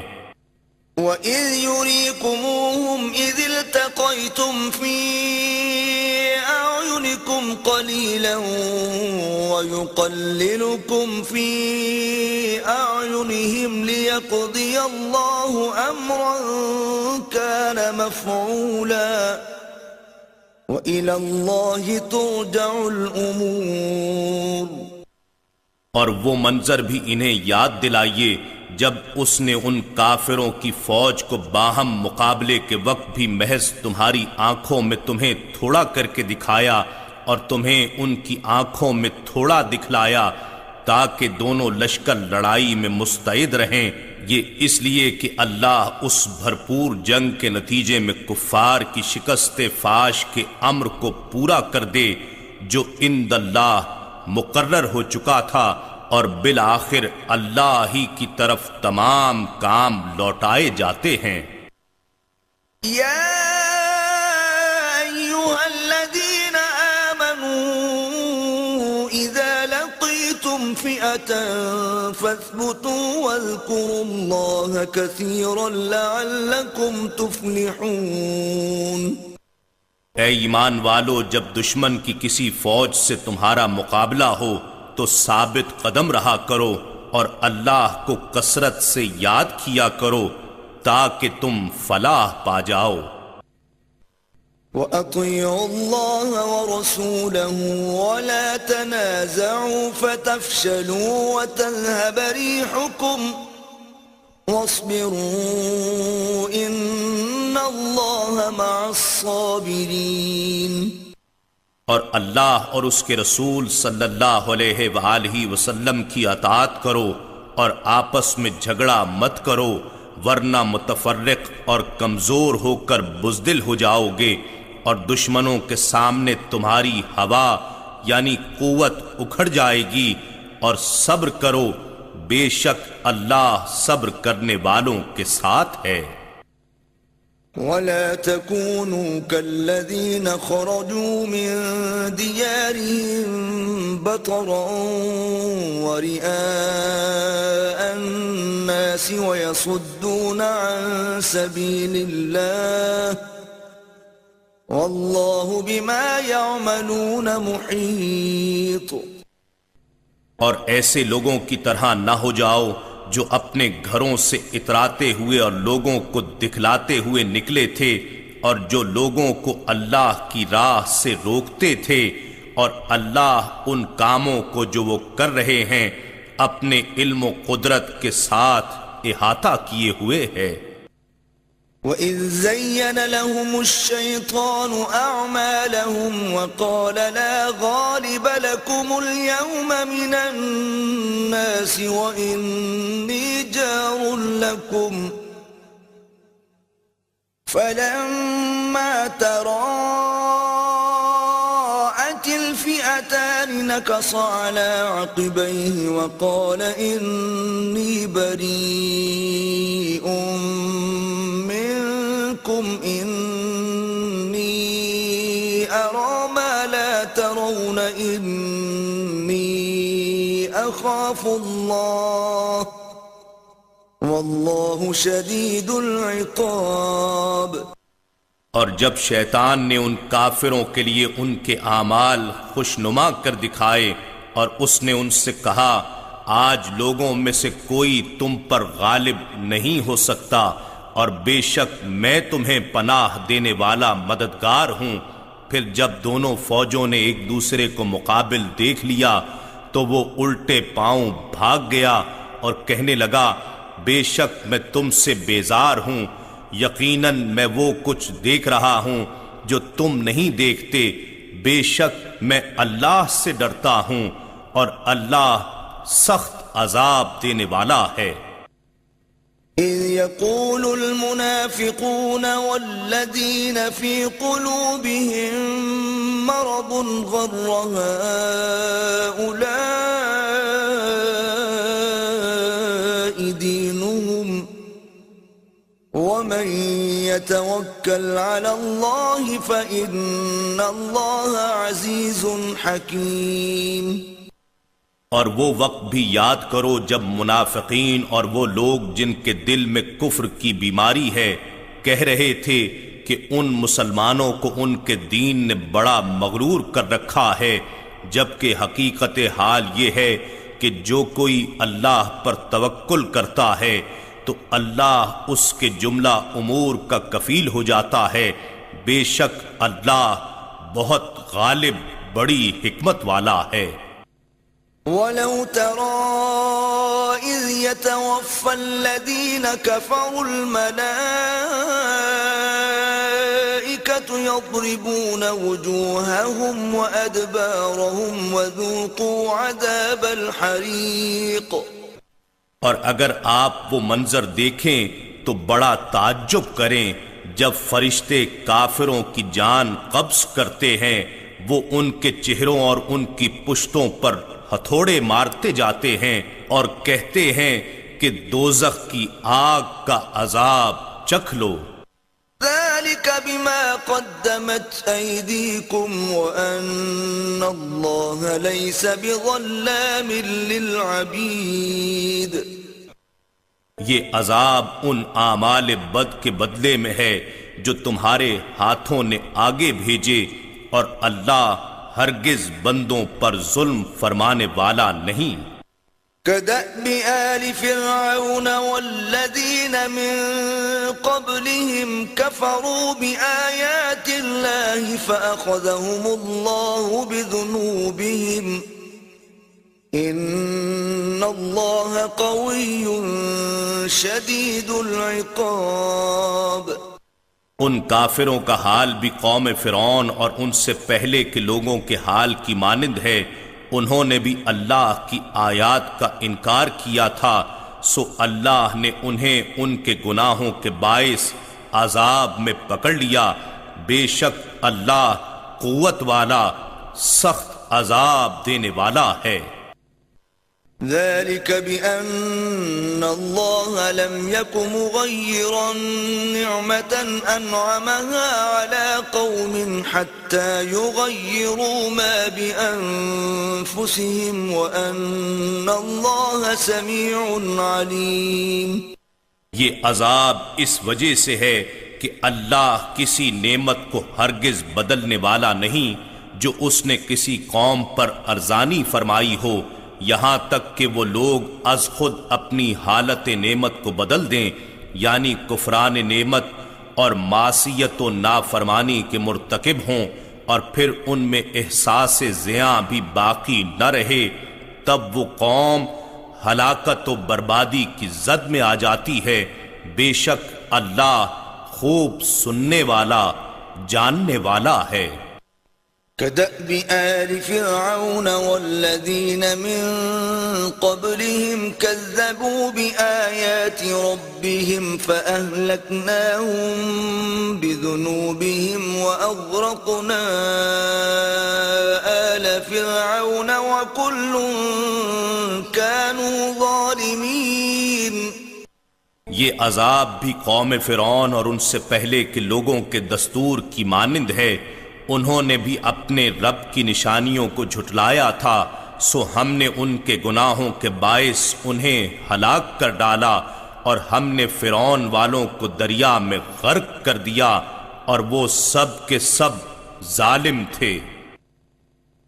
وَإِذْ يُرِيكُمُوهُمْ إِذِ الْتَقَيْتُمْ فِي أَعْيُنِكُمْ قَلِيلًا وَيُقَلِّلُكُمْ فِي أَعْيُنِهِمْ لِيَقْضِيَ اللَّهُ أَمْرًا كَانَ مَفْعُولًا وَإِلَى اللَّهِ تُرْجَعُ الْأُمُورُ۔ اور وہ منظر بھی انہیں یاد دلائیے جب اس نے ان کافروں کی فوج کو باہم مقابلے کے وقت بھی محض تمہاری آنکھوں میں تمہیں تھوڑا کر کے دکھایا اور تمہیں ان کی آنکھوں میں تھوڑا دکھلایا تاکہ دونوں لشکر لڑائی میں مستعد رہیں، یہ اس لیے کہ اللہ اس بھرپور جنگ کے نتیجے میں کفار کی شکست فاش کے امر کو پورا کر دے جو عند اللہ مقرر ہو چکا تھا، اور بالآخر اللہ ہی کی طرف تمام کام لوٹائے جاتے ہیں۔ یا ایھا الذین آمنوا اذا لقیتم فئة فاثبتوا واذکروا اللہ کثیرا لعلکم تفلحون۔ اے ایمان والو، جب دشمن کی کسی فوج سے تمہارا مقابلہ ہو تو ثابت قدم رہا کرو اور اللہ کو کثرت سے یاد کیا کرو تاکہ تم فلاح پا جاؤ۔ وَأَطِيعُوا اللَّهَ وَرَسُولَهُ وَلَا تَنَازَعُوا فَتَفْشَلُوا وَتَذْهَبَ رِيحُكُمْ وَاصْبِرُوا إِنَّ اللَّهَ مَعَ الصَّابِرِينَ۔ اور اللہ اور اس کے رسول صلی اللہ علیہ وآلہ وسلم کی اطاعت کرو اور آپس میں جھگڑا مت کرو، ورنہ متفرق اور کمزور ہو کر بزدل ہو جاؤ گے، اور دشمنوں کے سامنے تمہاری ہوا یعنی قوت اکھڑ جائے گی، اور صبر کرو، بے شک اللہ صبر کرنے والوں کے ساتھ ہے۔ وَلَا تَكُونُوا كَالَّذِينَ خَرَجُوا مِن دِيَارِهِم بَطَرًا وَرِئَاءَ النَّاسِ وَيَصُدُّونَ عَن سَبِيلِ اللَّهِ وَاللَّهُ بِمَا يَعْمَلُونَ مُحِيطٌ۔ اور ایسے لوگوں کی طرح نہ ہو جاؤ جو اپنے گھروں سے اتراتے ہوئے اور لوگوں کو دکھلاتے ہوئے نکلے تھے، اور جو لوگوں کو اللہ کی راہ سے روکتے تھے، اور اللہ ان کاموں کو جو وہ کر رہے ہیں اپنے علم و قدرت کے ساتھ احاطہ کیے ہوئے ہے۔ وَإِذْ زَيَّنَ لَهُمُ الشَّيْطَانُ أَعْمَالَهُمْ وَقَالَ لَا غَالِبَ لَكُمُ الْيَوْمَ مِنَ النَّاسِ وَإِنِّي جَارٌ لَكُمْ فَلَمَّا تَرَاءَتِ الْفِئَتَانِ نَكَصَ عَلَى عَقِبَيْهِ وَقَالَ إِنِّي بَرِيءٌ إِنِّي أَرَى مَا لَا تَرَوْنَ إِنِّي أَخَافُ اللَّهَ وَاللَّهُ شَدِيدُ الْعِقَابِ۔ اور جب شیطان نے ان کافروں کے لیے ان کے اعمال خوشنما کر دکھائے اور اس نے ان سے کہا آج لوگوں میں سے کوئی تم پر غالب نہیں ہو سکتا، اور بے شک میں تمہیں پناہ دینے والا مددگار ہوں، پھر جب دونوں فوجوں نے ایک دوسرے کو مقابل دیکھ لیا تو وہ الٹے پاؤں بھاگ گیا اور کہنے لگا بے شک میں تم سے بیزار ہوں، یقیناً میں وہ کچھ دیکھ رہا ہوں جو تم نہیں دیکھتے، بے شک میں اللہ سے ڈرتا ہوں اور اللہ سخت عذاب دینے والا ہے۔ إِذْ يَقُولُ الْمُنَافِقُونَ وَالَّذِينَ فِي قُلُوبِهِم مَّرَضٌ غَرَّ هَٰؤُلَاءِ دِينُهُمْ وَمَن يَتَوَكَّلْ عَلَى اللَّهِ فَإِنَّ اللَّهَ عَزِيزٌ حَكِيمٌ۔ اور وہ وقت بھی یاد کرو جب منافقین اور وہ لوگ جن کے دل میں کفر کی بیماری ہے کہہ رہے تھے کہ ان مسلمانوں کو ان کے دین نے بڑا مغرور کر رکھا ہے، جبکہ حقیقت حال یہ ہے کہ جو کوئی اللہ پر توکل کرتا ہے تو اللہ اس کے جملہ امور کا کفیل ہو جاتا ہے، بے شک اللہ بہت غالب بڑی حکمت والا ہے۔ وَلَوْ تَرَى إِذْ يَتَوَفَّى الَّذِينَ كَفَرُوا الْمَلَائِكَةُ يَضْرِبُونَ وُجُوهَهُمْ وَأَدْبَارَهُمْ وَذُوقُوا عَذَابَ الْحَرِيقِ۔ اور اگر آپ وہ منظر دیکھیں تو بڑا تعجب کریں جب فرشتے کافروں کی جان قبض کرتے ہیں، وہ ان کے چہروں اور ان کی پشتوں پر ہتھوڑے مارتے جاتے ہیں اور کہتے ہیں کہ دوزخ کی آگ کا عذاب چکھ لو۔ ذَلِكَ بِمَا قَدَّمَتْ أَيْدِيكُمْ وَأَنَّ اللَّهَ لَيْسَ بِظَلَّامٍ لِّلْعَبِيدِ۔ یہ عذاب ان اعمال بد کے بدلے میں ہے جو تمہارے ہاتھوں نے آگے بھیجے، اور اللہ ہرگز بندوں پر ظلم فرمانے والا نہیں۔ كَدَأْبِ آلِ فِرْعَوْنَ وَالَّذِينَ مِن قَبْلِهِمْ كَفَرُوا بِآيَاتِ اللَّهِ فَأَخَذَهُمُ اللَّهُ بِذُنُوبِهِمْ إِنَّ اللَّهَ قَوِيٌّ شَدِيدُ الْعِقَابِ۔ ان کافروں کا حال بھی قوم فرعون اور ان سے پہلے کے لوگوں کے حال کی مانند ہے۔ انہوں نے بھی اللہ کی آیات کا انکار کیا تھا، سو اللہ نے انہیں ان کے گناہوں کے باعث عذاب میں پکڑ لیا۔ بے شک اللہ قوت والا، سخت عذاب دینے والا ہے۔ ذلك بأن الله لم يكن مغيرا نعمة أنعمها على قوم حتى يغيروا ما بأنفسهم وأن الله سميع عليم۔ یہ عذاب اس وجہ سے ہے کہ اللہ کسی نعمت کو ہرگز بدلنے والا نہیں جو اس نے کسی قوم پر ارزانی فرمائی ہو، یہاں تک کہ وہ لوگ از خود اپنی حالت نعمت کو بدل دیں، یعنی کفران نعمت اور معصیت و نافرمانی کے مرتکب ہوں، اور پھر ان میں احساس زیاں بھی باقی نہ رہے، تب وہ قوم ہلاکت و بربادی کی زد میں آ جاتی ہے۔ بے شک اللہ خوب سننے والا، جاننے والا ہے۔ كدأب آل فرعون والذين من قبلهم كذبوا بآيات ربهم فأهلكناهم بذنوبهم وأغرقنا آل فرعون وكل كانوا ظالمين۔ یہ عذاب بھی قوم فرعون اور ان سے پہلے کے لوگوں کے دستور کی مانند ہے۔ انہوں نے بھی اپنے رب کی نشانیوں کو جھٹلایا تھا، سو ہم نے ان کے گناہوں کے باعث انہیں ہلاک کر ڈالا، اور ہم نے فرعون والوں کو دریا میں غرق کر دیا، اور وہ سب کے سب ظالم تھے۔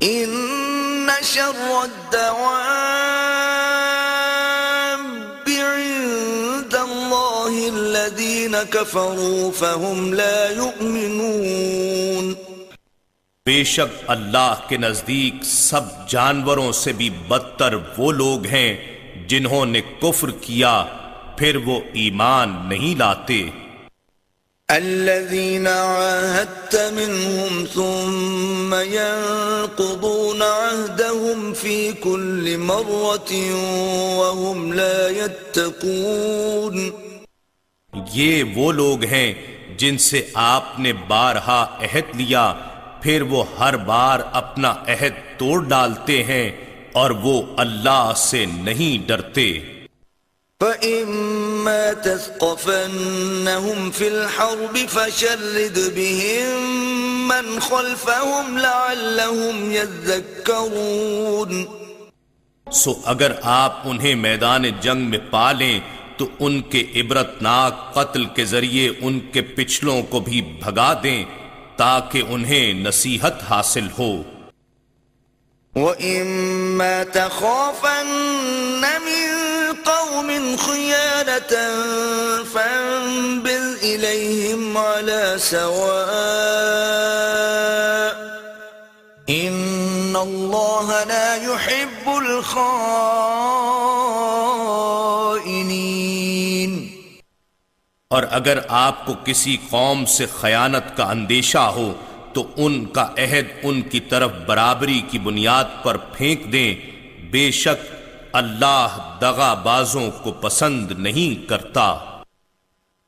ان شر الدواب عند اللہ الذین كفروا فهم لا يؤمنون۔ بے شک اللہ کے نزدیک سب جانوروں سے بھی بدتر وہ لوگ ہیں جنہوں نے کفر کیا پھر وہ ایمان نہیں لاتے۔ الذين عاهدت منهم ثم ينقضون عهدهم في كل مرة وهم لا يتقون۔ یہ وہ لوگ ہیں جن سے آپ نے بارہا عہد لیا، پھر وہ ہر بار اپنا عہد توڑ ڈالتے ہیں اور وہ اللہ سے نہیں ڈرتے۔ فَإِمَّا تَثْقَفَنَّهُمْ فِي الْحَرْبِ فَشَرِّدْ بِهِمْ مَنْ خَلْفَهُمْ لَعَلَّهُمْ يَذَّكَّرُونَ۔ سو اگر آپ انہیں میدان جنگ میں پالیں تو ان کے عبرتناک قتل کے ذریعے ان کے پچھلوں کو بھی بھگا دیں تاکہ انہیں نصیحت حاصل ہو۔ وَإِمَّا تَخَافَنَّ مِن قَوْمٍ خِيَانَةً فَانبِذْ إِلَيْهِمْ عَلَى سَوَاءٍ إِنَّ اللہ لا يحب الخائنین۔ اور اگر آپ کو کسی قوم سے خیانت کا اندیشہ ہو تو ان کا عہد ان کی طرف برابری کی بنیاد پر پھینک دیں، بے شک اللہ دغا بازوں کو پسند نہیں کرتا۔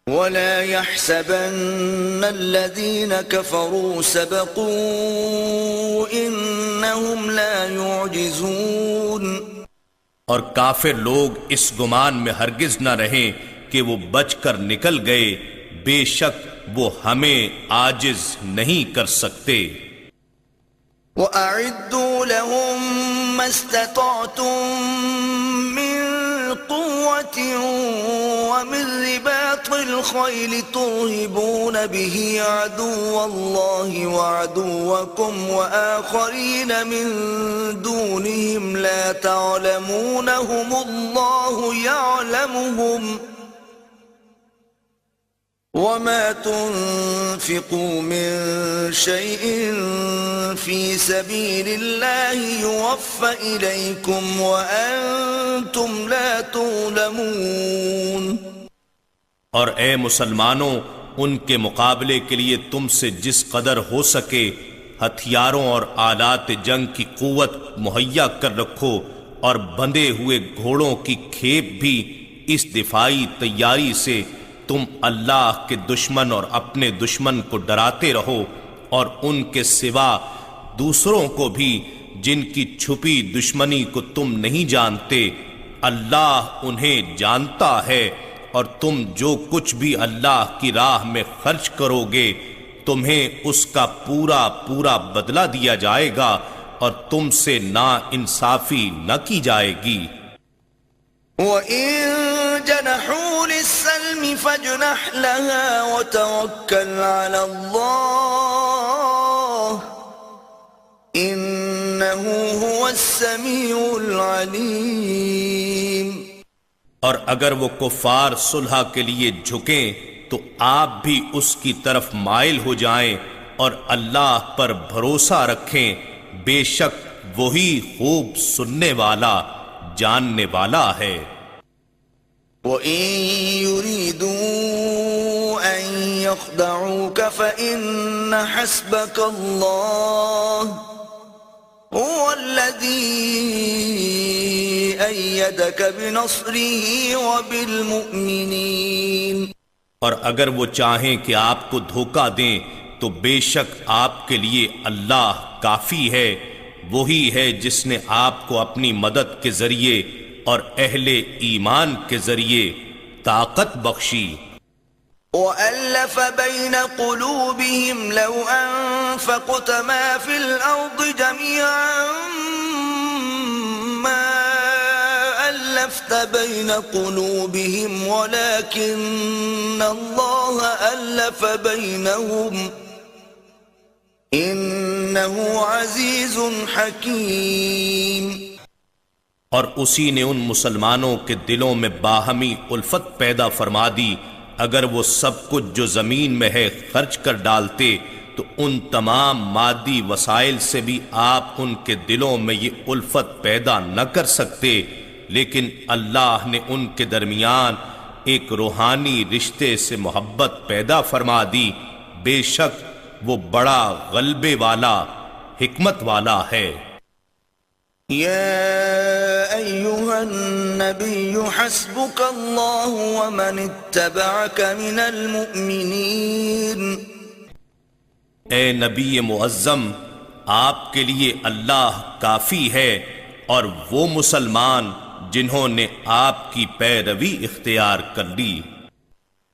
وَلَا يَحْسَبَنَّ الَّذِينَ كَفَرُوا سَبَقُوا إِنَّهُمْ لَا يُعْجِزُونَ۔ اور کافر لوگ اس گمان میں ہرگز نہ رہیں کہ وہ بچ کر نکل گئے، بے شک وہ ہمیں عاجز نہیں کر سکتے۔ وَأَعِدُّوا لَهُم مَّا اسْتَطَعْتُم مِّن قُوَّةٍ وَمِن رِّبَاطِ الْخَيْلِ تُرْهِبُونَ بِهِ عَدُوَّ اللَّهِ وَعَدُوَّكُمْ وَآخَرِينَ مِن دُونِهِمْ لَا تَعْلَمُونَهُمُ اللَّهُ يَعْلَمُهُمْ ۚ وَمَا تُنفِقُوا مِن شَيْءٍ فِي سَبِيلِ اللَّهِ يُوَفَّ إِلَيْكُمْ وَأَنتُمْ لَا تُظْلَمُونَ۔ اور اے مسلمانوں، ان کے مقابلے کے لیے تم سے جس قدر ہو سکے ہتھیاروں اور آلات جنگ کی قوت مہیا کر رکھو، اور بندھے ہوئے گھوڑوں کی کھیپ بھی اس دفاعی تیاری سے تم اللہ کے دشمن اور اپنے دشمن کو ڈراتے رہو، اور ان کے سوا دوسروں کو بھی جن کی چھپی دشمنی کو تم نہیں جانتے، اللہ انہیں جانتا ہے، اور تم جو کچھ بھی اللہ کی راہ میں خرچ کرو گے تمہیں اس کا پورا پورا بدلہ دیا جائے گا، اور تم سے نا انصافی نہ کی جائے گی۔ وَإِن جَنَحُوا لِلسَّلْمِ فَاجْنَحْ لَهَا وَتَوَكَّلْ عَلَى اللَّهِ إِنَّهُ هُوَ السَّمِيعُ الْعَلِيمُ۔ اور اگر وہ کفار صلح کے لیے جھکیں تو آپ بھی اس کی طرف مائل ہو جائیں اور اللہ پر بھروسہ رکھیں، بے شک وہی خوب سننے والا جاننے والا ہے۔ وَإِن يُرِيدُوا أَن يَخْدَعُوكَ فَإِنَّ حَسْبَكَ اللَّهُ هُوَ الَّذِي أَيَّدَكَ بِنَصْرِهِ وَبِالْمُؤْمِنِينَ۔ اور اگر وہ چاہیں کہ آپ کو دھوکہ دیں تو بے شک آپ کے لیے اللہ کافی ہے، وہی ہے جس نے آپ کو اپنی مدد کے ذریعے اور اہل ایمان کے ذریعے طاقت بخشی۔ وَأَلَّفَ بَيْنَ قُلُوبِهِمْ لَوْ أَنفَقْتَ مَا فِي الْأَرْضِ جَمِيعًا مَا أَلَّفْتَ بَيْنَ قُلُوبِهِمْ وَلَكِنَّ اللَّهَ أَلَّفَ بَيْنَهُمْ إِنَّهُ عَزِيزٌ حَكِيمٌ۔ اور اسی نے ان مسلمانوں کے دلوں میں باہمی الفت پیدا فرما دی، اگر وہ سب کچھ جو زمین میں ہے خرچ کر ڈالتے تو ان تمام مادی وسائل سے بھی آپ ان کے دلوں میں یہ الفت پیدا نہ کر سکتے، لیکن اللہ نے ان کے درمیان ایک روحانی رشتے سے محبت پیدا فرما دی، بے شک وہ بڑا غلبے والا حکمت والا ہے۔ يا أيها النبي حسبك الله ومن اتبعك من المؤمنين۔ اے نبی معظم، آپ کے لیے اللہ کافی ہے اور وہ مسلمان جنہوں نے آپ کی پیروی اختیار کر لی۔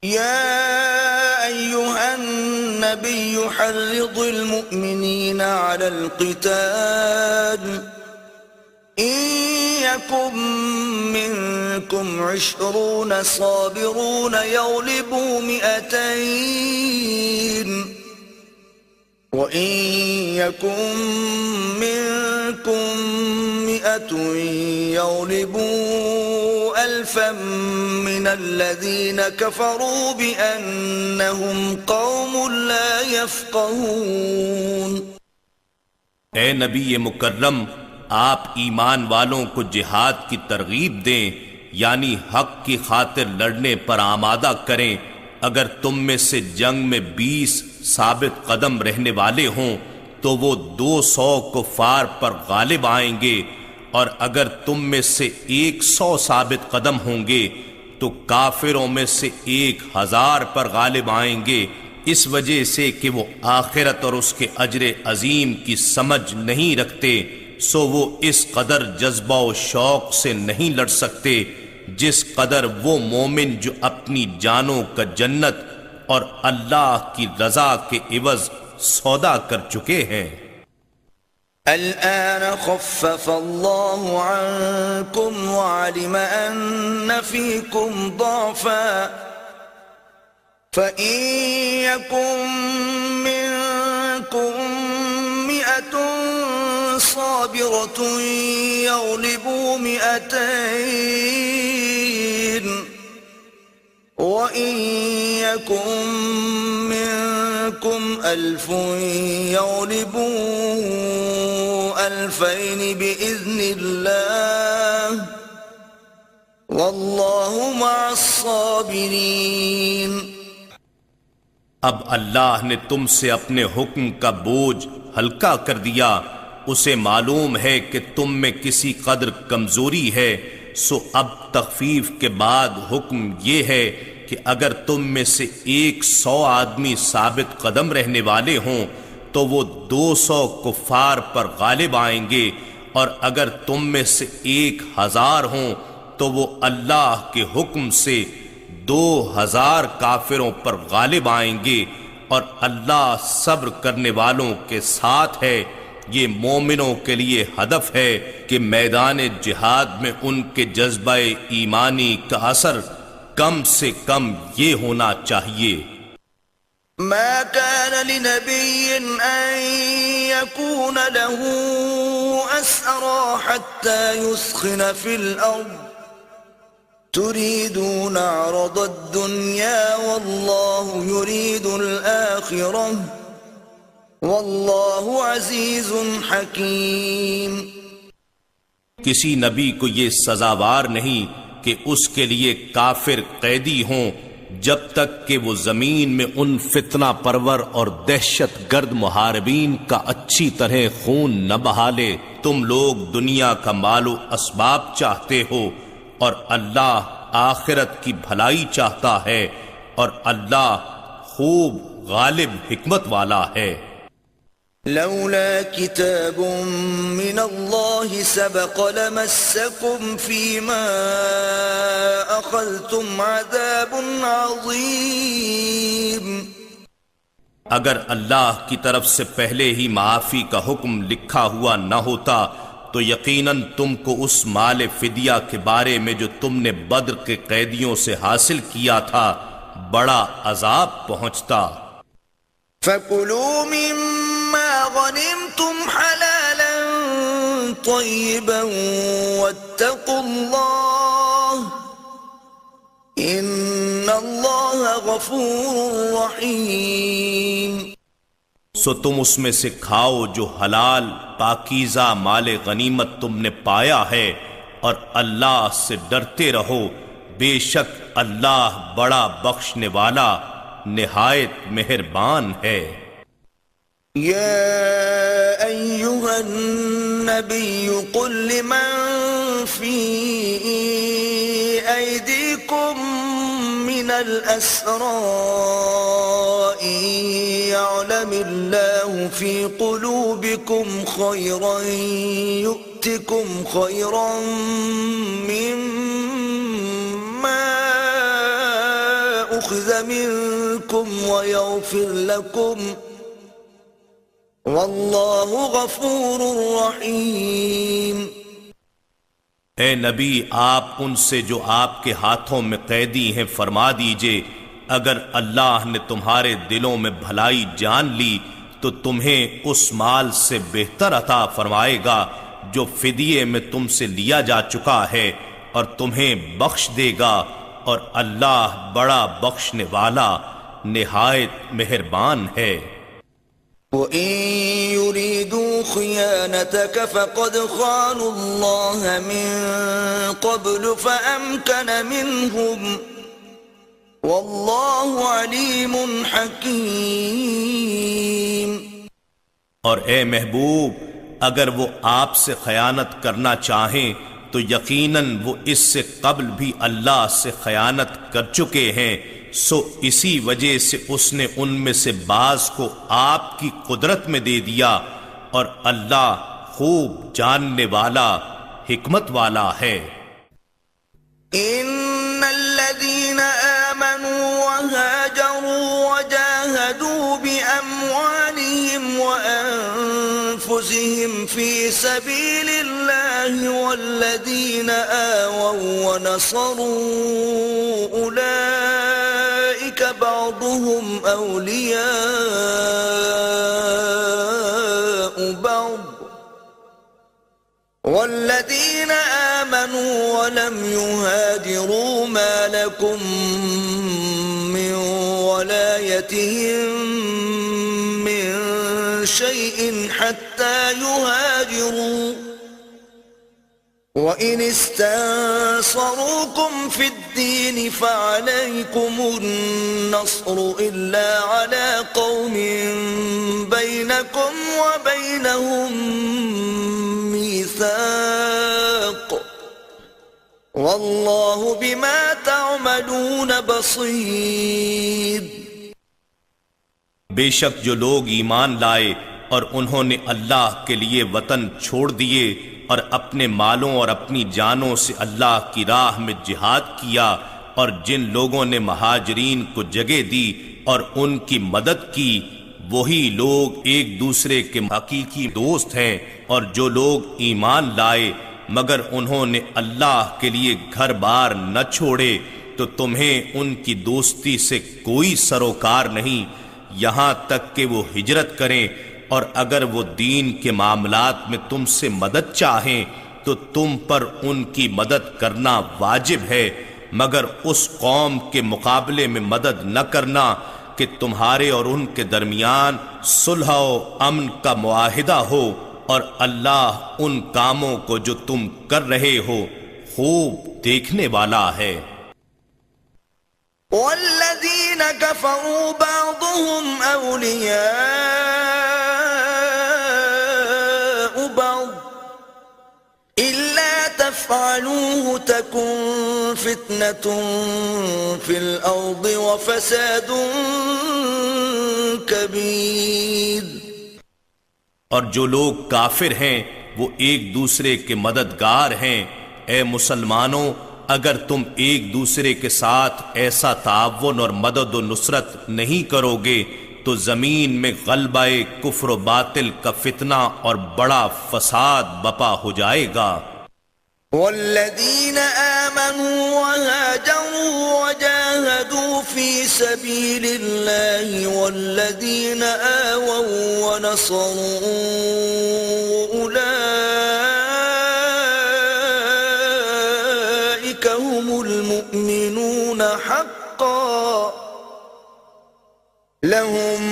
يا أيها النبي حرض المؤمنين على القتال إن يكن منكم 20 صابرون يغلبوا 200 وإن يكن منكم 100 يغلبوا 1000 من الذين كفروا بأنهم قوم لا يفقهون۔ اے نبی مکرم، آپ ایمان والوں کو جہاد کی ترغیب دیں، یعنی حق کی خاطر لڑنے پر آمادہ کریں۔ اگر تم میں سے جنگ میں 20 ثابت قدم رہنے والے ہوں تو وہ 200 کفار پر غالب آئیں گے، اور اگر تم میں سے 100 ثابت قدم ہوں گے تو کافروں میں سے 1000 پر غالب آئیں گے، اس وجہ سے کہ وہ آخرت اور اس کے اجر عظیم کی سمجھ نہیں رکھتے، سو وہ اس قدر جذبہ و شوق سے نہیں لڑ سکتے جس قدر وہ مومن جو اپنی جانوں کا جنت اور اللہ کی رضا کے عوض سودا کر چکے ہیں۔ الآن خفف الله عنكم وعلم أن فيكم ضعفا فإن يكن منكم 100 صابرة يغلبوا 200 وإن يكن منكم 1000 يغلبوا 2000 بإذن الله والله مع الصابرين۔ اب اللہ نے تم سے اپنے حکم کا بوجھ ہلکا کر دیا، اسے معلوم ہے کہ تم میں کسی قدر کمزوری ہے، سو اب تخفیف کے بعد حکم یہ ہے کہ اگر تم میں سے 100 آدمی ثابت قدم رہنے والے ہوں تو وہ 200 کفار پر غالب آئیں گے، اور اگر تم میں سے 1000 ہوں تو وہ اللہ کے حکم سے 2000 کافروں پر غالب آئیں گے، اور اللہ صبر کرنے والوں کے ساتھ ہے۔ یہ مومنوں کے لیے ہدف ہے کہ میدان جہاد میں ان کے جذبہ ایمانی کا اثر کم سے کم یہ ہونا چاہیے۔ ما كان لنبي أن يكون له أسرى حتى يثخن في الأرض تريدون عرض الدنيا والله يريد الآخرة والله عزيز حكيم۔ کسی نبی کو یہ سزاوار نہیں کہ اس کے لیے کافر قیدی ہوں جب تک کہ وہ زمین میں ان فتنہ پرور اور دہشت گرد محاربین کا اچھی طرح خون نہ بہا لے۔ تم لوگ دنیا کا مال و اسباب چاہتے ہو اور اللہ آخرت کی بھلائی چاہتا ہے، اور اللہ خوب غالب حکمت والا ہے۔ لولا كتاب من الله سبق لمسكم فيما أخذتم عذاب عظيم۔ اگر اللہ کی طرف سے پہلے ہی معافی کا حکم لکھا ہوا نہ ہوتا تو یقیناً تم کو اس مال فدیہ کے بارے میں جو تم نے بدر کے قیدیوں سے حاصل کیا تھا بڑا عذاب پہنچتا۔ فَكُلُوا مِمَّا غَنِمْتُمْ حَلَالًا طَيِّبًا وَاتَّقُوا اللَّهَ إِنَّ اللَّهَ غَفُورٌ رَحِيمٌ۔ سو تم اس میں سے کھاؤ جو حلال پاکیزہ مال غنیمت تم نے پایا ہے، اور اللہ سے ڈرتے رہو، بے شک اللہ بڑا بخشنے والا نہایت مہربان ہے۔ یا ایہا النبی قل لمن فی ایدیکم من الاسراء یعلم اللہ فی قلوبکم خیرا یؤتکم خیرا مما اخذ منکم ویغفر لکم واللہ غفور رحیم۔ اے نبی، آپ ان سے جو آپ کے ہاتھوں میں قیدی ہیں فرما دیجئے، اگر اللہ نے تمہارے دلوں میں بھلائی جان لی تو تمہیں اس مال سے بہتر عطا فرمائے گا جو فدیے میں تم سے لیا جا چکا ہے، اور تمہیں بخش دے گا، اور اللہ بڑا بخشنے والا نہایت مہربان ہے۔ وَإِن يُرِيدُوا خِيَانَتَكَ فَقَدْ خَانُوا اللَّهَ مِن قَبْلُ فَأَمْكَنَ مِنْهُمْ وَاللَّهُ عَلِيمٌ حَكِيمٌ۔ اور اے محبوب، اگر وہ آپ سے خیانت کرنا چاہیں تو یقیناً وہ اس سے قبل بھی اللہ سے خیانت کر چکے ہیں، سو اسی وجہ سے اس نے ان میں سے بعض کو آپ کی قدرت میں دے دیا، اور اللہ خوب جاننے والا، حکمت والا ہے۔ ان الذين آمنوا وهاجروا وجاهدوا بأموالهم وأنفسهم في سبيل الله والذين آووا ونصروا أولئك بعضهم أولياء بعض والذين آمنوا ولم يهاجروا ما لكم من ولايتهم من شيء حتى يهاجروا وإن استنصروكم في الدين فعليكم النصر إلا على قوم بينكم وبينهم ميثاق والله بما تعملون بصير۔ بے شک جو لوگ ایمان لائے اور انہوں نے اللہ کے لیے وطن چھوڑ دیے اور اپنے مالوں اور اپنی جانوں سے اللہ کی راہ میں جہاد کیا، اور جن لوگوں نے مہاجرین کو جگہ دی اور ان کی مدد کی، وہی لوگ ایک دوسرے کے حقیقی دوست ہیں۔ اور جو لوگ ایمان لائے مگر انہوں نے اللہ کے لیے گھر بار نہ چھوڑے تو تمہیں ان کی دوستی سے کوئی سروکار نہیں یہاں تک کہ وہ ہجرت کریں، اور اگر وہ دین کے معاملات میں تم سے مدد چاہیں تو تم پر ان کی مدد کرنا واجب ہے، مگر اس قوم کے مقابلے میں مدد نہ کرنا کہ تمہارے اور ان کے درمیان صلح و امن کا معاہدہ ہو، اور اللہ ان کاموں کو جو تم کر رہے ہو خوب دیکھنے والا ہے۔ والذین کفروا بعضهم اولیاء بعض الا تفعلوه تکن فتنة فی الارض وفساد کبیر۔ اور جو لوگ کافر ہیں وہ ایک دوسرے کے مددگار ہیں، اے مسلمانوں اگر تم ایک دوسرے کے ساتھ ایسا تعاون اور مدد و نصرت نہیں کرو گے تو زمین میں غلبہ کفر و باطل کا فتنہ اور بڑا فساد بپا ہو جائے گا۔ والذین آمنوا وهاجروا وجاهدوا في سبيل الله والذين آووا ونصروا أولئك هم المؤمنون حقا لهم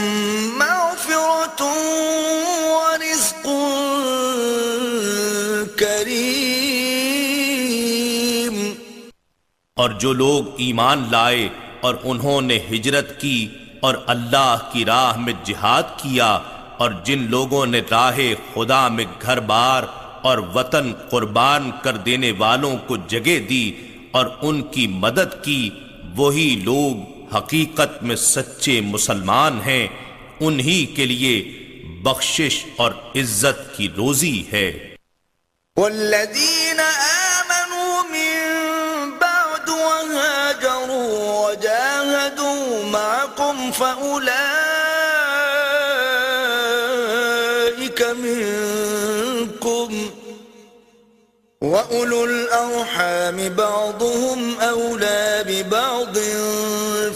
مغفرة ورزق کریم۔ اور جو لوگ ایمان لائے اور انہوں نے ہجرت کی اور اللہ کی راہ میں جہاد کیا، اور جن لوگوں نے راہ خدا میں گھر بار اور وطن قربان کر دینے والوں کو جگہ دی اور ان کی مدد کی، وہی لوگ حقیقت میں سچے مسلمان ہیں، انہی کے لیے بخشش اور عزت کی روزی ہے۔ والذین آمنوا من بعد وهاجروا وجاهدوا معكم فأولئك منكم وأولو الأرحام بعضهم أولى ببعض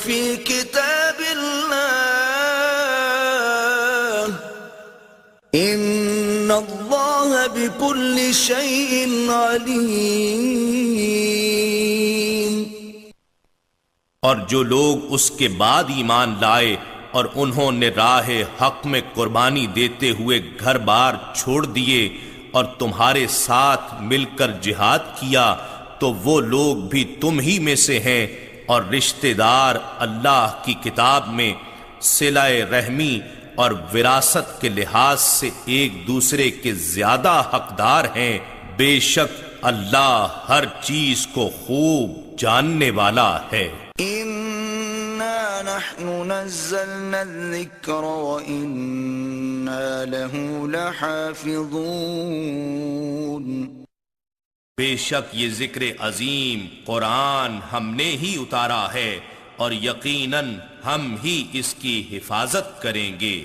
في كتاب الله إن الله بكل شيء عليم۔ اور جو لوگ اس کے بعد ایمان لائے اور انہوں نے راہ حق میں قربانی دیتے ہوئے گھر بار چھوڑ دیے اور تمہارے ساتھ مل کر جہاد کیا تو وہ لوگ بھی تم ہی میں سے ہیں، اور رشتہ دار اللہ کی کتاب میں صلہ رحمی اور وراثت کے لحاظ سے ایک دوسرے کے زیادہ حقدار ہیں۔ بے شک اللہ ہر چیز کو خوب جاننے والا ہے۔ إِنَّا نَحْنُ نَزَّلْنَا الذِّكْرَ وَإِنَّا لَهُ لَحَافِظُونَ۔ بے شک یہ ذکر عظیم قرآن ہم نے ہی اتارا ہے اور یقیناً ہم ہی اس کی حفاظت کریں گے۔